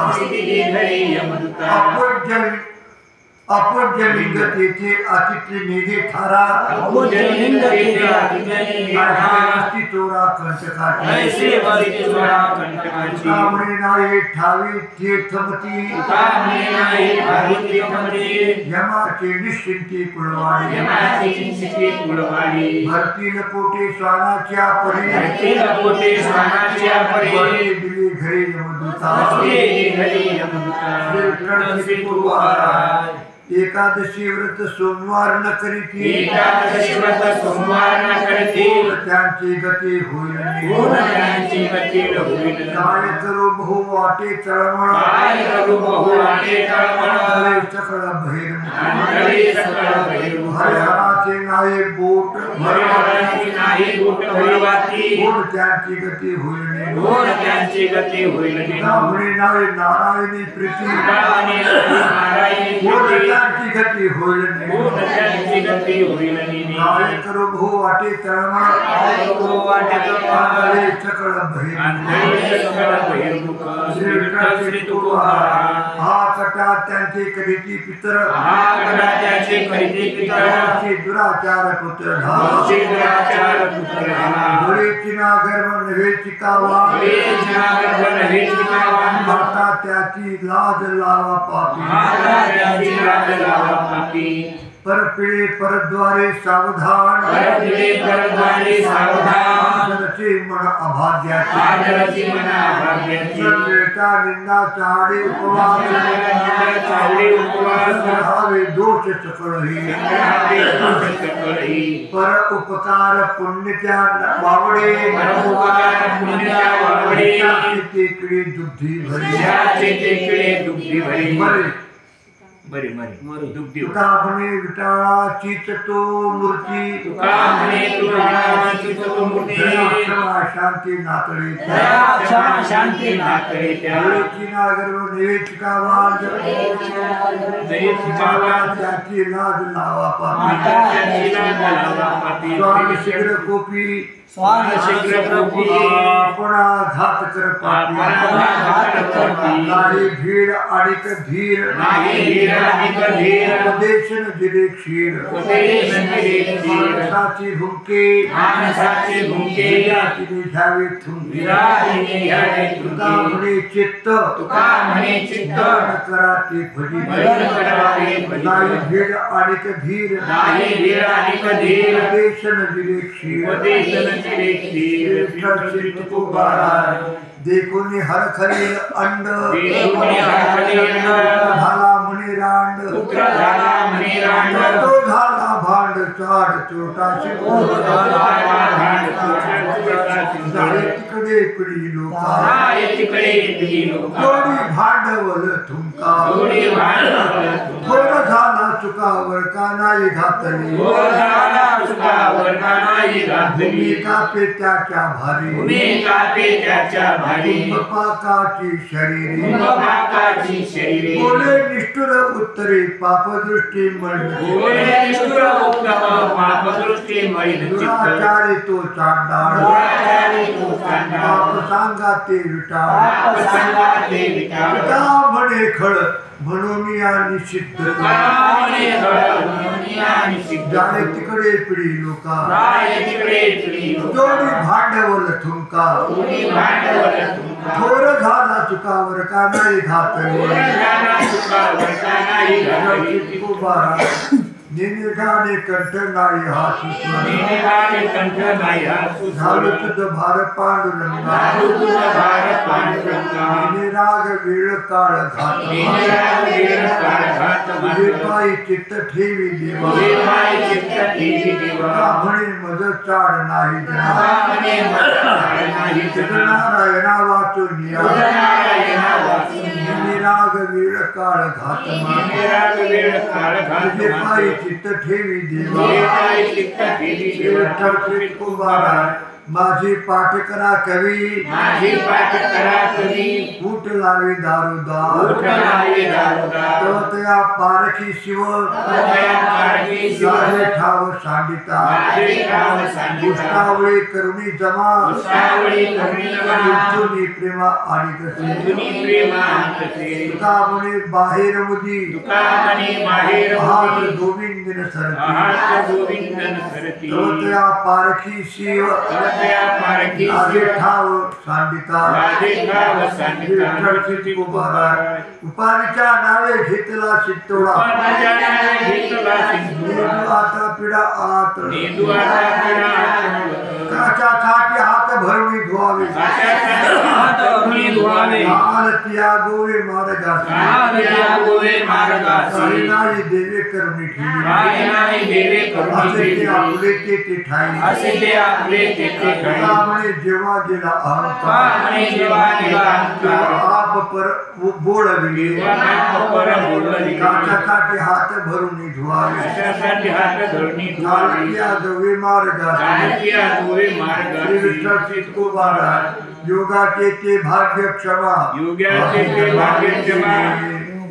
अपूज्य लिंग तेथे अतिथी निधी ठारा चोरा कंटकाची नाही ठावी तीर्थमती यमाचे निश्चिंती कुळवाडी भरतील पोटे श्वानाच्या परी दिली घरी यमदूता एकादशी व्रत सोमवार न करीती त्यांची गती होईल काय करू बहु वाटे चळमळ सकळ बहिर हरिहराचे नाही बोट त्यांची गती होईल नाही नारायणी प्रीती त्यांची गती होईल काय करू बहु वाटे तळमळ सकळ बहिर हा कटा त्यांचे कधीची पितर दुराचार पुत्र धुळेची ना गर्भ नव्हे चिकावा आता त्याची लाज लावा पापी आता त्याची लाज लावा पापी परपिळे परद्वारे सावधान परपिळे परद्वारे सावधान आदरचे मन अभाग्याचे आदरची मना भाग्याची मिळता निंदा चाडे उपवास चालले उपवास हवे दोष सकळही पर उपकार पुण्य त्या वावडे परोपकार पुण्या वावडे तेकडे दुग्धी भरी ज्याचे तेकडे दुःखी भरी बरे बरे मरे दुःख देऊ तुका म्हणे विटाळाचीच तो मूर्ती तुका म्हणे तुझी तो मूर्ती क्षमा शांती नातळे दया क्षमा शांती नातळे त्या वेळेची नागर नेचिका वाद जयची बाबा त्याची लाज लावा पापी माता त्याची लाज लावा पापी स्वामी शीघ्र कोपी स्वामी शीघ्र प्रभू आपणा घात कर पापी घात कर पापी नाही भीड अडिक धीर नाही धीर अधिक धीर उपदेशन जिरे क्षीर उपदेशन जिरे क्षीर माणसाची भुंके माणसाचे भुंके विराटिने घ्यावे थुंके विराटिने घ्यावे तुका थुंके म्हणे चित्त तुका म्हणे चित्त करा ते भजी भजन करावे भजी नाही भीड अडिक धीर नाही धीर अधिक धीर उपदेशन जिरे क्षीर उपदेशन जिरे क्षीर चित्त तुकोबारा देखोनी हर खरे अंड देखोनी हर खरे अंड झाला म्हणे रांड पुत्र झाला म्हणे रांड तो झाला भांड चाड चोटाशी झाले तिकडे पिढी लोका तिकडे पिढी लोका थोडी भांडवल थुंका थोडी भांडवल थोडं झाला चुकावर का नाही घातली झाला चुकावर का नाही घातली भूमिका पेत्याच्या भारी भूमिका पेत्याच्या भारी पाकाची शरीरी पाकाची शरीरे बोले निष्ठुर उत्तरे पापदृष्टी मंडळी बोले निष्ठुर उत्तम पापदृष्टी मळीन चित्त दुराचारी तो चांडाळ दुराचारी तो चांडाळ पाप सांगा ते विटाळ पाप सांगा ते विटाळ का म्हणे खळ म्हणून या निषिद्ध कामने घडवून आणि सिद्ध जाणे तिकडे पिढी लोका राय तिकडे पिढी जोडी भांडवल थुंका कोणी भांडवल तुमका थोर झाला चुकावर का नाही घातली जाना चुकावर का नाही घातली तुकोबारा निनिगाने कंठ नाही हा सुस्मरण निनेगाने कंठ नाही हा झालं सुस्मरण तुझं भार पांडुरंगा झालू तुझं भारत पांडुरंगा निराग वेळ काळ घात निराग वेळ काळ घात तुझे पायी चित्त ठेवी देवा तुझे पाय चित्त ठेवी देवा का म्हणे मज चाड नाही जना कामने मरणार नाही जगणार नारायणा वाचून या नारायणा वाचून निराग वेळ काळ घात निराग वेळ काळ घात तुझे पायी चित्त ठेवी देवा तुझे पाय चित्त ठेवी देवा विठ्ठल कुंभारा माझी पाठ करा कवी माझी पाठ करा कवी फूट लावे दारुदार उठ लावे दारोदार तो त्या पारखी शिव तया पारगी शिव माझे ठाव सांडिता माझे ठाव सांगिता उष्टावळी करुणी जमा उष्टावळी करुणी जमा तुझी प्रेमा आणि कसे तुनी प्रेमांतसे तुका म्हणे बाहेर मुदी तुका म्हणे बाहेर हात होती गोविंदन सरती आहात गोविंदन सरती तो त्या पारखी शिव तया पारगी माझे शिव ठाव सांडिता माझे ठाव सांगिता विठ्ठल कुंभारा उपारीच्या नावे घेतला शित्तोडा घेतला सिंधू नेदू आता पिढा आत नेदू आता पिढा काच्यासाठी हात भरणी धुवावे हात धुणी धुवावे लाल त्या गोवे मार्गासी काल या गोवे मार्गासी नाही देवे करुणी ठेवी काय नाही देवे करुणी असे ते देवी आपले ते ठाई असे ते आपले तेथे घडे म्हणे जेव्हा गेला अहंकार म्हणे जेव्हा गेला अहंकार आप पर बोळविले पर बोलवली काच्यासाठी हात भरून धुवावे कशासाठी हात धरणी लाल धुवावी त्या गोवे मार्गासी काल या गोवे श्री मार्गासी विठ्ठल चितकुमारा योगाचे ते भाग्य क्षमा योग्याचे ते भाग्य क्षमा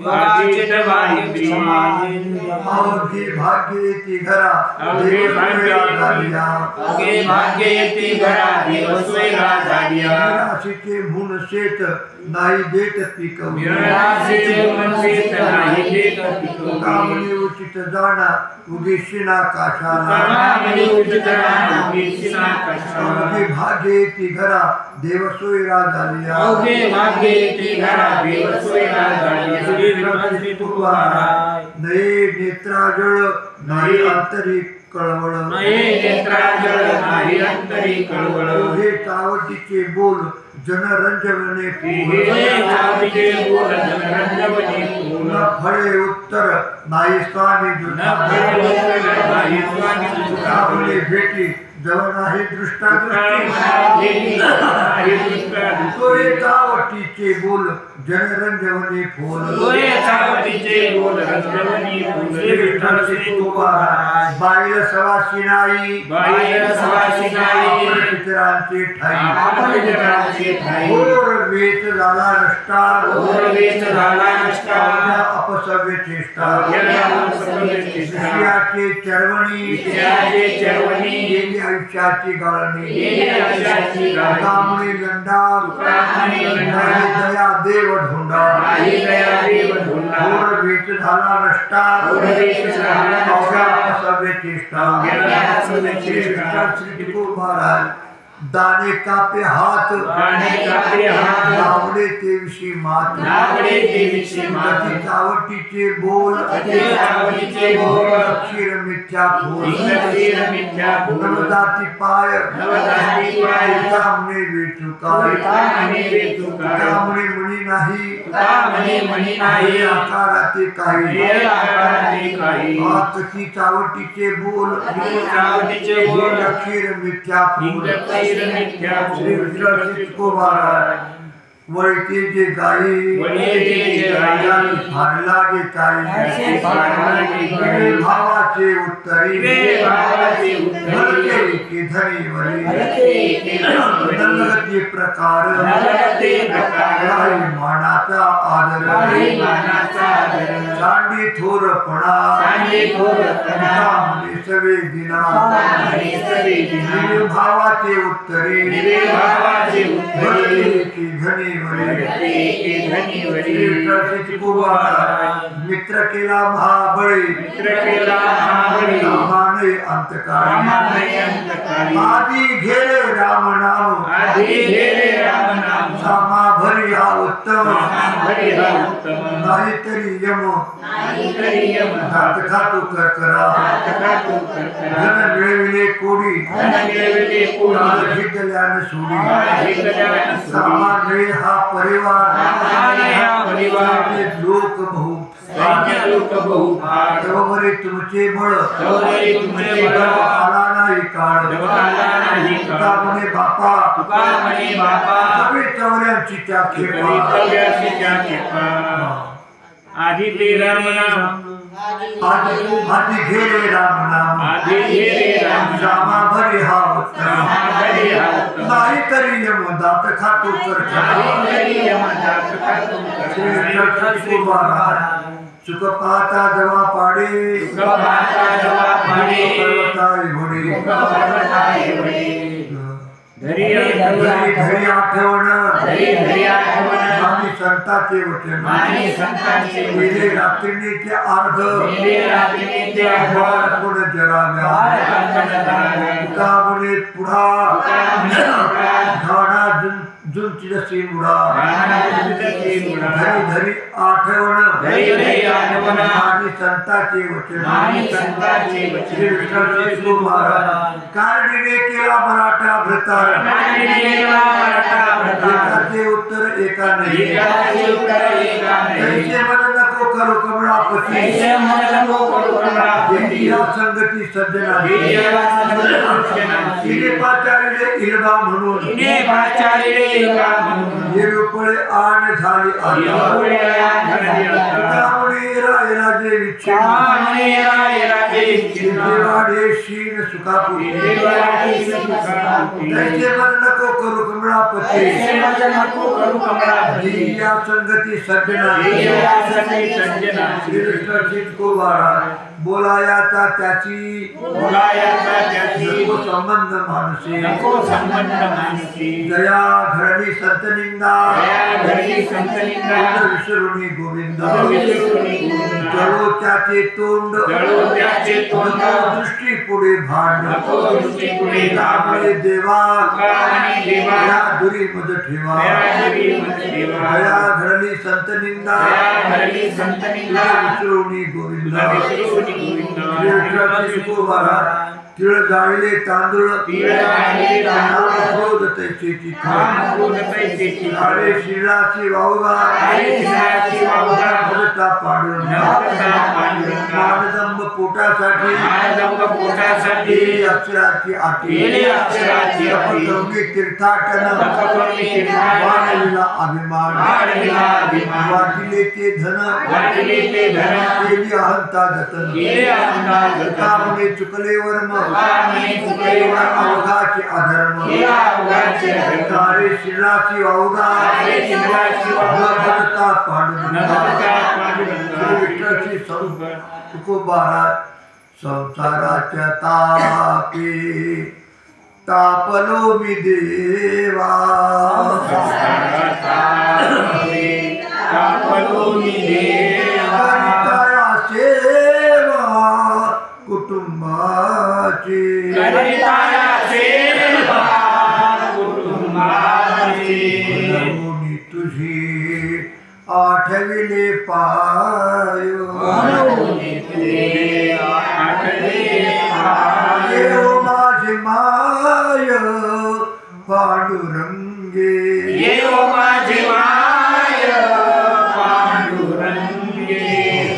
योगाचित वाहिंद्री अवघे भाग्य येती घरा अवघे भाग्य झालिया अवघे भाग्य येती घरा देव सोयरा झालिया निराशेचे म्हणून शेत नाही देत पिकवू निराशेचे म्हणून शेत नाही देत पिकवू कामने उचित जाणा उगेशिना काशाला कामने उचित जाणा उगेशिना काशाला अवघे भाग्य येती घरा देव सोयरा झालिया अवघे भाग्य येती घरा देव सोयरा झालिया श्री विठ्ठल श्री तुकाराम नये नेत्राजळ नाही आंतरिक कळवळ नये नेत्राजळ नाही अंतरी कळवळ हे चावटीचे बोल जनरंजवने हे जातीचे बोल जनरंजवने फूल न फळे उत्तर नाही स्वामी न फळे उत्तर नाही स्वामी तुझा आपले भेटी जवळ नाही दृष्टादृष्टी तोय चावटीचे बोल जनरंजवने फूल तोय चावटीचे बोल रंजवनी फूल श्री विठ्ठल श्री तुकाराम बाईल सवासी नाही बाईल सवासी नाही पितरांचे ठाई आपण पितरांचे ठाई घोर वेच झाला नष्टा घोर वेच झाला नष्टा अपसव्य चेष्टा अपसव्य विषयाचे चरवणी विषयाचे चरवणी गेली आयुष्याची गाळणी गेली आयुष्याची गाळणी कामणी लंडा कामणी लंडा नाही दया देव ढोंडा नाही दया देव ढोंडा घोर वेच झाला नष्टा घोर वेच झाला नष्टा अपसव्य चेष्टा अपसव्य श्री चेष्टा विठ्ठल श्री तुकोबा महाराज दाणे कापे हात दाणे कापे हात लावडे तेविषयी मात लावडे तेविषयी मात अति चावटीचे बोल अति चावटीचे बोल क्षीर मिथ्या फूल क्षीर मिथ्या फूल नवदाती पाय नवदाती पाय कामने वेचुकाय कामने वेचुकाय कामने मणी नाही कामने मणी नाही आकाराते काही हे आकाराते काही आतकी चावटीचे बोल चावटीचे बोल क्षीर मिथ्या फूल श्री विठ्ठल श्री तुकोबा वळते जे गाई फार लागे काही भावाचे उत्तरी नरके की धनी वरी नरके प्रकार काही मानाचा आदर चांडी थोरपणा कामने सवे दिना भावाचे उत्तरी नरके की धनी मित्र केला महाबळी कामाने अंतकाळी आधी घेरे राम नाम सामा भरी हा उत्तम नाहीतरी यम घात खातो करकरा धन मिळविले कोडी घेतल्याने सोडी सामा मिळे हा परिवार लोक बहु जवबरे तुमचे बळ आला नाही काळ तुका म्हणे बापा कवी चौऱ्यांची त्या खेपा आधी ते राम नाम आधी घेरे राम नाम श्यामा भरी हा उत्तम नाही तरी यम दात खातो चुक पाहता जवा पाडे पर्वताई घोडे धरी आठवण आणि संताचे वचन गेले रात्रीचे अर्ध कोण जराव्या तुका म्हणे पुढा झाडा जुंची जशी मुडा धरी आठवण आणि संताचे वचन श्री विठ्ठल श्री तुकोबा कारणीने केला मराठा भ्रतार एकाचे उत्तर एका नाही तैसे मन नको करो कमलापती ऐसे मन नको करू कमलापती या संगती सज्जना देवा सज्जना इने पाचारीले इल्बा म्हणून इने पाचारीले इल्बा म्हणून येरुपळे आण झाली आली राजे विच्छिन्न देवाडे शीन सुखापुरी तैसे मन नको करू कमलापती या संगती सज्जना श्रीकृष्ण को बाळा बोलायाचा त्याची नको संबंध मानसी दया घडली संत निंदा विसरुणी गोविंद जळो त्याचे तोंड दृष्टी पुढे भांड त्यामुळे देवा या दुरी मज ठेवा दया घडली संत निंदा विसरुणी गोविंद तिळ जाळले तांदूळ अरे शिराची वावगा मानदंब पोटासाठी अक्षराची आटी तीर्थाटन वाढविला अभिमान वाटिले ते धन केली अहंता जतन त्यामुळे चुकले वर्म अवघाचे अधर्म शिराची अवघा पांडुरंगाची तुकोबारा संसाराच्या तापे तापलो मी देवा करिताया सेवा कुटुंबाची मी तुझी आठविले पाय देव माझे माय पांडुरंगे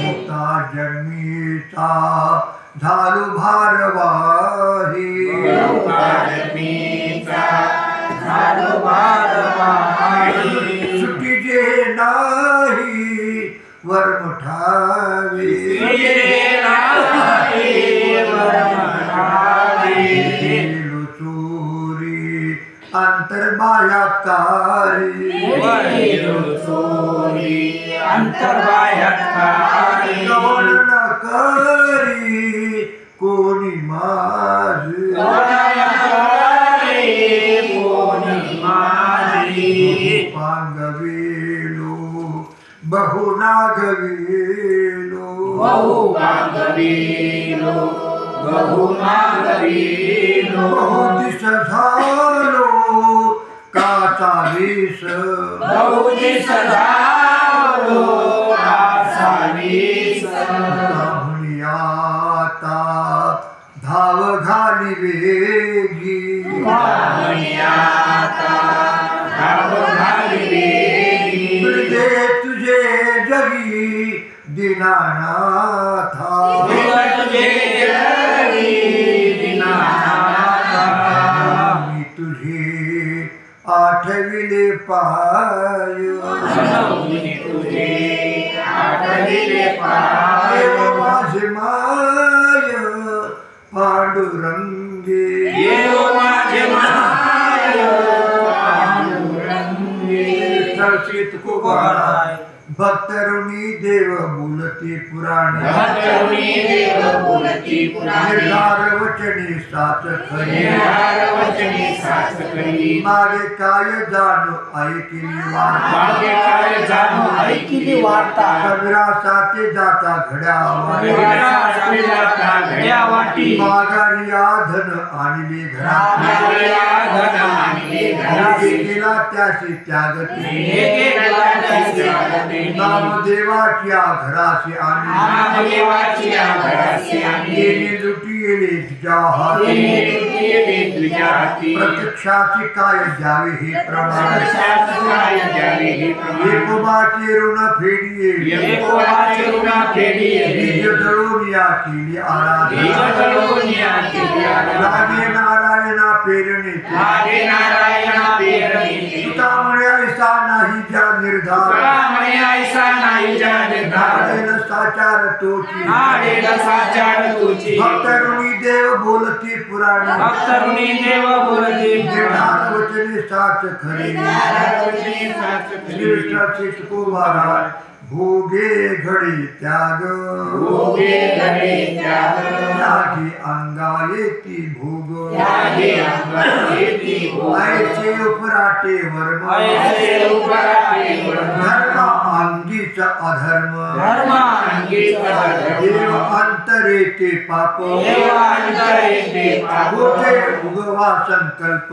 होता जन्मीचा झालो भारवाही सुटीचे नाही वर्म ठावे चोरी अंतर्बाह्यकारी गौण न करी कोणी माझे पांगवेलो बहुनागवेलो बहुदिश झालो काचा वेश आता धाव घाली वेगी दे तुझे जगी दीनानाथा मी तुझे आठविले पाय माझे माय पांडुरंगे चर्चित को भक्तरुणी देव बोलती पुराण निर्धार वचने साच खरी मागे काय जाणू ऐकिली वार्ता कबीरा साथे जाता घड्या माघारिया धन आणले घरा केला त्याशी त्यागती नामदेवाच्या घराशी आणि गेली लुटी केले तुझ्या हाती प्रत्यक्षाची काय द्यावे हे प्रमाण एकोबाचे ऋण फेडिये बीज दळून या केली आराधना लागे नारायणा पेरणे तुका म्हणे ऐसा नाही ज्या निर्धार नाडेल साचार तोची भक्तरुणी देव बोलती पुराणी निर्धार वचने साच खरे श्रेष्ठाचे तुकोबारा भोगे घडी त्याग त्यागी अंगा येती भोग ऐसे उपराटे वर्म धर्म अंगीच अधर्म देव अंतरे ते पाप गोटे उगवा संकल्प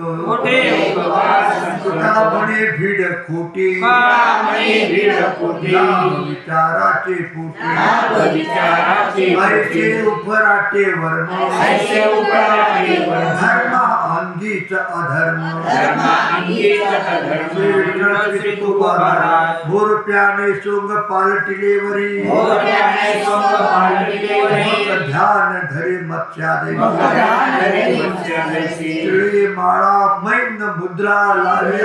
तुका म्हणे भीड खोटी विचाराचे पोटे ऐसे उपराटे वर्म धर्म अंगीच अधर्म भोरप्याने सोंग पालटिलेवरी ध्यान धरे मत्स्यादे माळा मैन मुद्रा लावी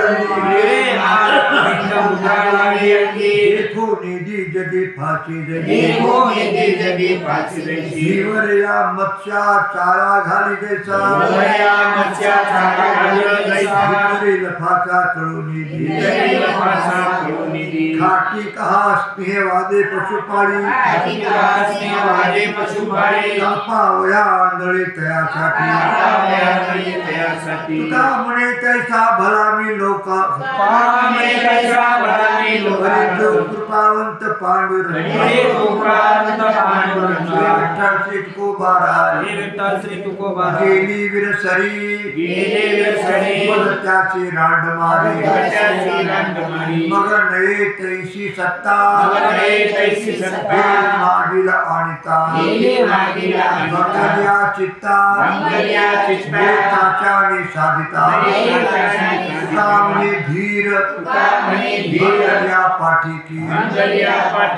देखो निधी जगे फाशी जीवर या मत्स्या चारा घाली जैसा लफाचा कळून खाटी कहा स्नेह वादे पशुपाळी पावया आंधळे त्यासाठी तुका म्हणे तैसा भला मी लोका कृपावंत पांडुरंग गेली विरसरी त्याचे रांड मारे मग नये तैसी सत्ता मागील आणिता मंगल्या चित्ता ताचाने साधिता सामने धीर मंगल्या पाठी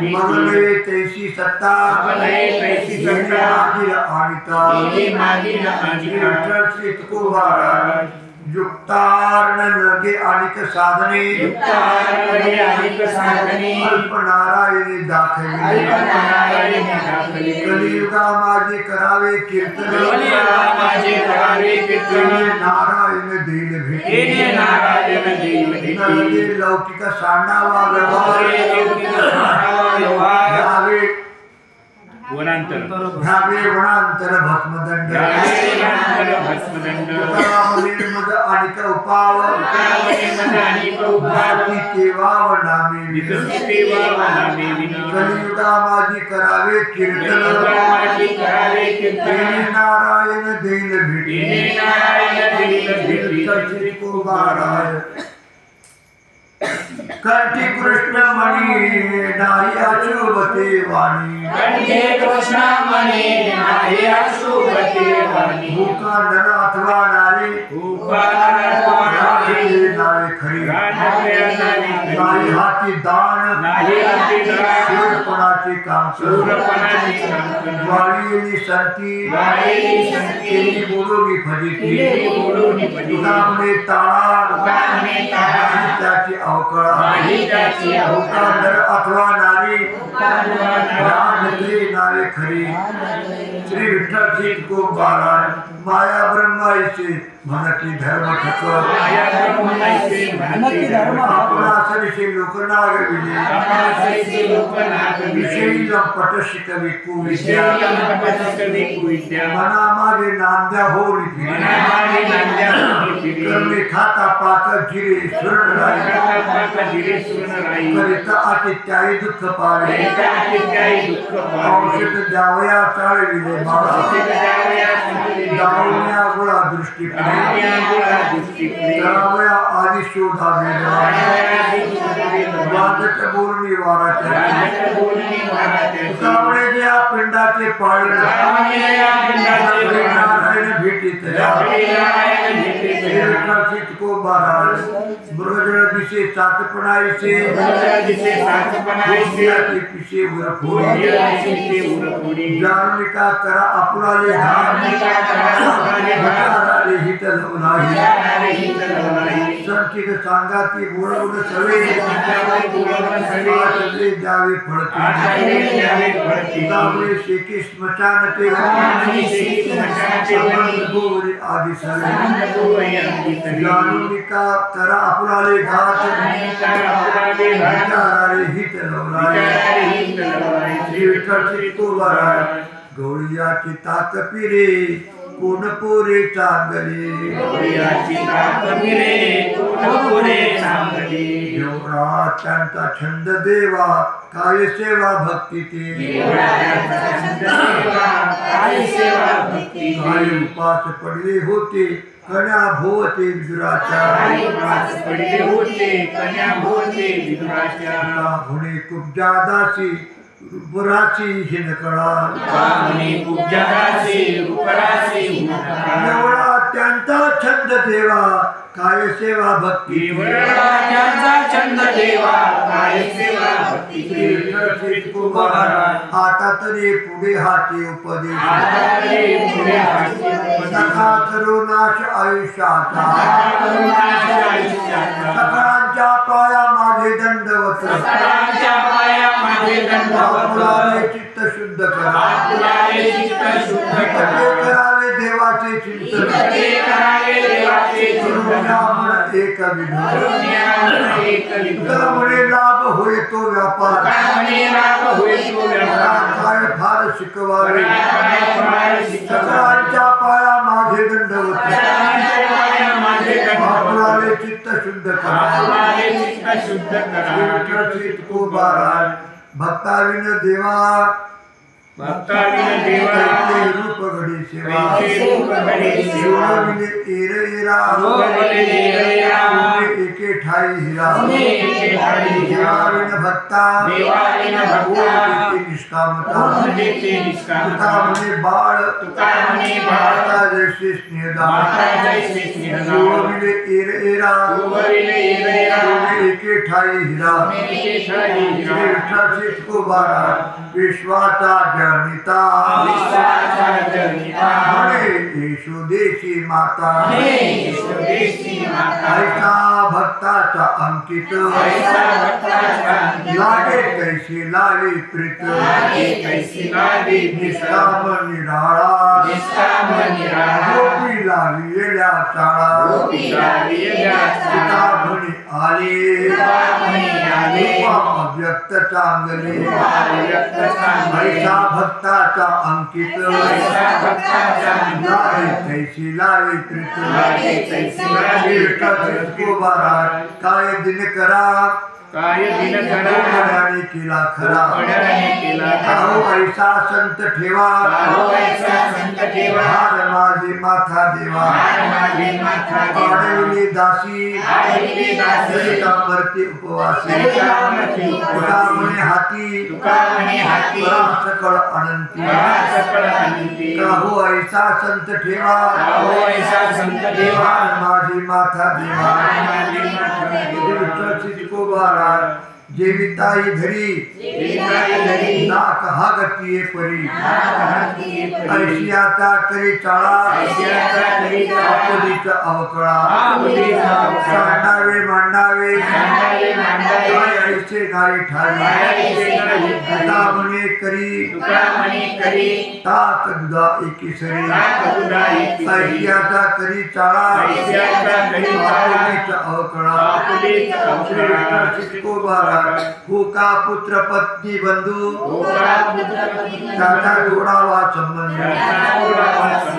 मग नये तैसी सत्ता मागील आणिता युक्तार्ण लगे अनेक साधने अल्पनारायणे दाखविले कलियुगा माझे करावे कीर्तन नारायण देईल भेटे नलगे लौकिक सांडावा घ्यावे वनांतर भस्मदंड मद अनिक उपाव केवाव नामे कलियुगा माझी करावे कीर्तन नारायण देईल भेटे कंठी कृष्ण मणि नाही अशुभते वाणी भूका नर अथवा नारी नारे खरी नाही हाती दान शूरपणाचे काम वाळीली संती केली बोलूनी फजिती तुकामने ताळा त्याची अवकळा नर अथवा नारी नारे खरी श्री विठ्ठल को बारा माया ब्रह्माईचे मनकी धर्म ठक आपला सरिषे लोकनाग विषयी लंपट शिकवी कुविद्या मना मागे नांद्या होली कर्मे खाता पाक जिरे सुरण करिता अतित्याई दुःख पावे औषध द्यावया चाळविले दावण्या गुळा दृष्टी करावया आदि शोधा वादट बोलणी वाराच्या तुकावण्याच्या पिंडाचे पाळण नारायण भेटीत को बारा मृगजळ दिसे सातपणाईचे पिसे जाणविका करा आपलाले हित संचित सांगाती गुण गुण सवे जावे फळती गावळे शेकी स्मशान ते आदि सवे जाणविका करा आपलाले घात हित गौळीयाची ताक पिरे कोण पोरे चांगले एवढा त्यांचा छंद देवा काय सेवा भक्ती ते काय उपास पडले होते कन्या भोवते विदुराच्या होणे कुब्जा दासी रूपराशी हिनकळा एवढा त्यांचा छंद देवा काय सेवा भक्ती आता तरी पुढे हाती उपदेश सखा करो नाश आयुष्याचा सकाळच्या पाया माझे दंडवत आपलाले चित्त शुद्ध करा करावे देवाचे चिंतन एक म्हणे लाभ होय तो व्यापार काय फार शिकवावे सकाळच्या पाया माझे दंडवत आपलाले चित्त शुद्ध करा को बारा भक्ताविन देवा रूप घडी सेवा एके ठाई हिरा भक्ता निष्कामता म्हणे बाळ जैसे स्नेहदा एके ठाई हिरा को बारा विश्वाचा जनिता येशु देशी माता ऐसा भक्ताचा अंकित लागे कैसी लावी प्रीत निष्काम निराळा गोपी लावी येल्या शाळा म्हणी आले अव्यक्त चांगले ऐसा भक्ताचा अंकित कैसी लावी प्रीत काय दिन करा केला खरा ऐसा संत ठेवा हार माझे माथा देवा आडविली दासी परती उपवासी म्हणे हाती सकळ अनंती काहो ऐसा संत ठेवा माझी माथा देवा को बारा जेविताई धरी नाक हागतीये परी ऐशियाचा करी चाळा आपलीच अवकळा मांडावे ऐसे गाई ठावी म्हणे करी ताक दुधा एकेसरी ऐशियाचा करी चाळा आपलीच अवकळा को बारा हो का पुत्र पत्नी बंधू त्याचा जोडावा संबंध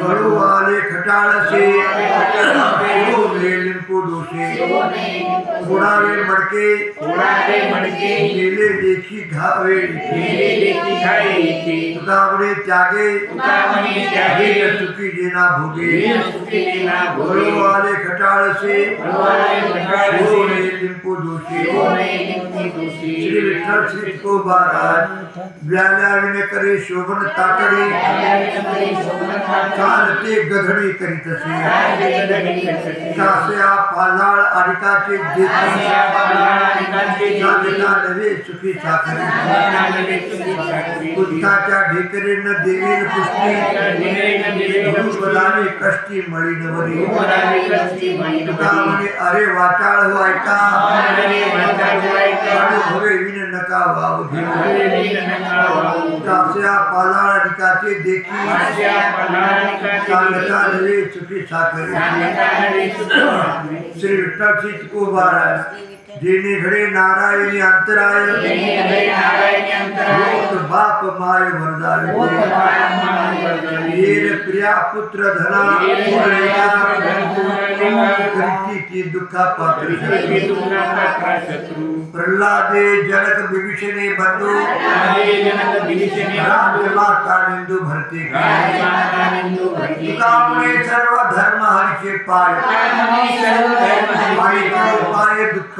कळू आले खटाळसे लिंपू दोषे उडावे मडके गेले देखी घावे तुकावडे त्यागे चुकी जेना भोगे कळू आले खटाळसे लिंपू दोषे श्री विठ्ठल श्री तुकोबा व्याल्या करे शोभन ताकडी चालते गधडी करीतसे कास्या पालाळ अधिकाचे नवे सुखी साखरी कुत्ताच्या ढेकरीनं देवीन पुष्टी कष्टी मळीनवरी तुका म्हणे अरे वाटाळ हो ऐका भवे विन नका वाव घेऊ कास्या पालाळ अधिकाचे देखी चालता नवे सुखी साखरी श्री विठ्ठल श्री तुकोबा जेने घडे नारायणी अंतराय बाप माय वरदावे प्रिया पुत्र धना की दुखा पात्र प्रल्हादे जनक विभीषणे बंधु माता निंदू भरते तुकामुळे सर्व धर्म हरिचे पाय पाय दुःख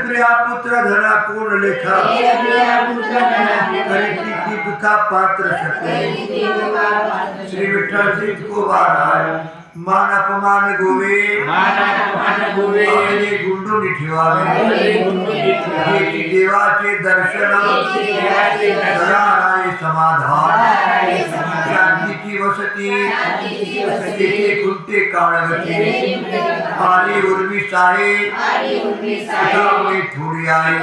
प्रिया पुत्र धना कोण लेखा की दुखा पात्र श्री विठ्ठल श्री तुकोबा मान अपमान गोवे गुंडून ठेवावे देवाचे दर्शन समाधान शांतीची वसती कुंते काळगती आली उर्मी साहे थोडी आहे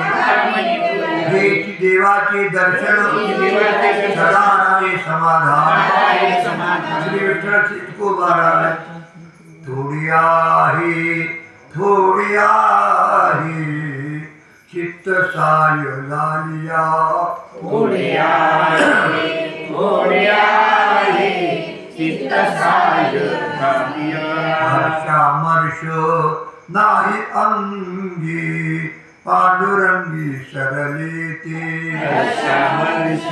देवाचे दर्शन सदा समाधान श्री विठ्ठल श्री तुकोबा थोडी आहे चित्त साय लालिया थोडी आहे चित्त साय लालिया हर्षामर्ष नाही अंगी पांडुरंगी सरले ते हर्षामर्ष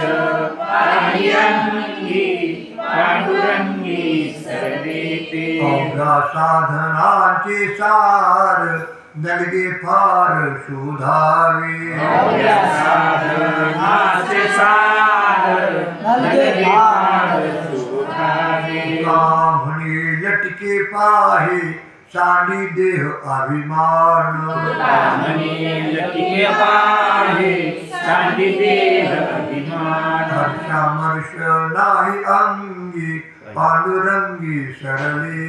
नाही अंगी पांडुरंगी सरले ते साधनाचे सार नलगे फार शोधावे साधनाचे सार नलगे फार शोधावे म्हणे लटके पाहे सांडी देह अभिमान लटके पाहे सांडी देह अभिमान हर्षामर्ष नाही अंगी पांडुरंगी सरले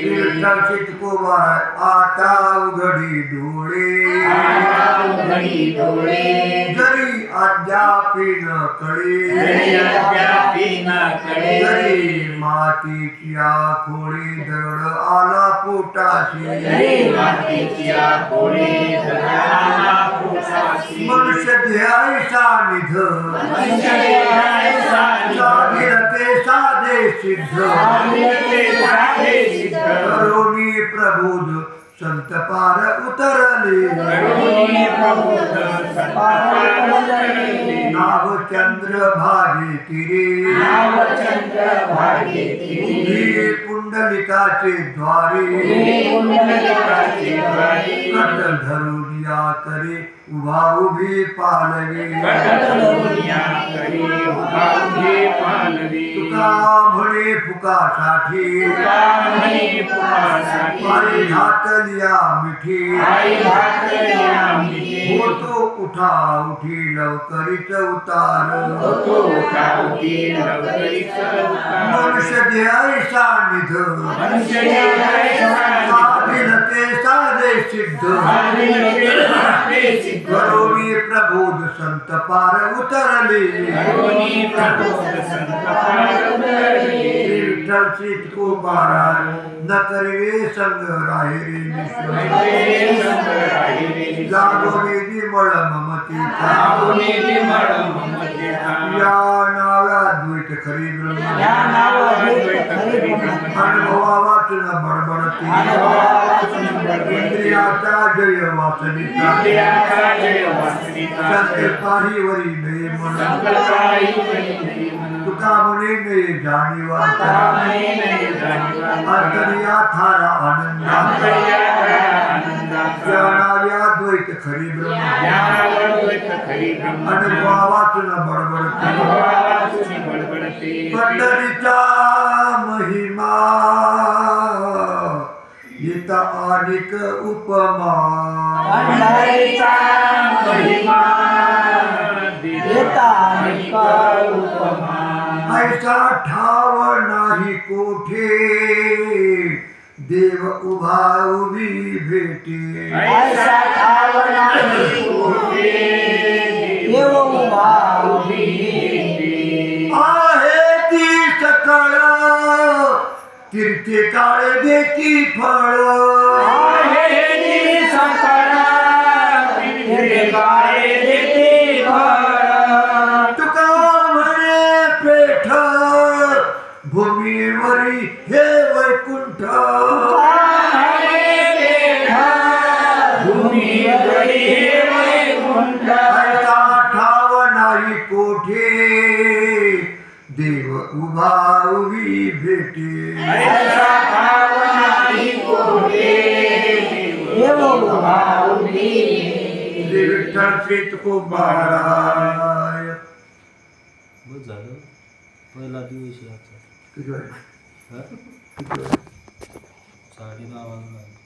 विठ्ठल श्री तुकोबा आता उघडी डोळे जरी अद्यापी न कळे जरी मातीची आखोळी दगड आला पोटाशी मनुष्य ध्याय सानिध साधिरते साधे सिद्ध करोनी प्रबोध संत पार उतरले नाव चंद्र भागे तिरे पुंडलिकाचे द्वारे कट धरून या करे उभा उभी पालवे तुका म्हणे फुकासाठी पायी घातलिया मिठी होतो उठा उठी लवकरीच उतार मनुष्य ध्याय सानिध साधिरते साधे सिद्ध करोमी प्रबोध संत पार उतरले करुणी प्रबोध संत पार उतरले. श्री विठ्ठल चितकोबारा न करवे संग राहिरे लागोने दिमळ ममतेचा या नाव्या द्वैत खरी ब्रह्म अनुभवा वाचन बडबडते इंद्रियाचा जय वाचनिता संकल्पाही वरी नये मन तुका म्हणे नये जाणीवा अंतरिया थारा आनंदा ज्ञानाव्या द्वैत खरी ब्रह्म अनुभवा वाचन बडबडते पंढरीचा महिमा येता अनेक उपमा पंढरीचा महिमा येता अनेक उपमा ऐसा ठाव नाही कोठे देव उभा उभी भेटे ऐसा ठाव नाही कोठे देव उभा उभी भेटे आहे ती सकळ तीर्थे काळ देती फळ आहे ती सकळ तीर्थे काळ देती फळ तुका म्हणे पेठ भूमीवरी हे वैकुंठ भूमीवरी हे वैकुंठ ऐसा ठाव नाही कोठे देव उभा उभी भेटे ऐसा ठाव नाही कोठे देव उभा उभी श्री विठ्ठल श्री तुकोबाराय बस झालं पहिला दिवस याचा किती वेळ? हा? किती वेळ? 10:30 वाजता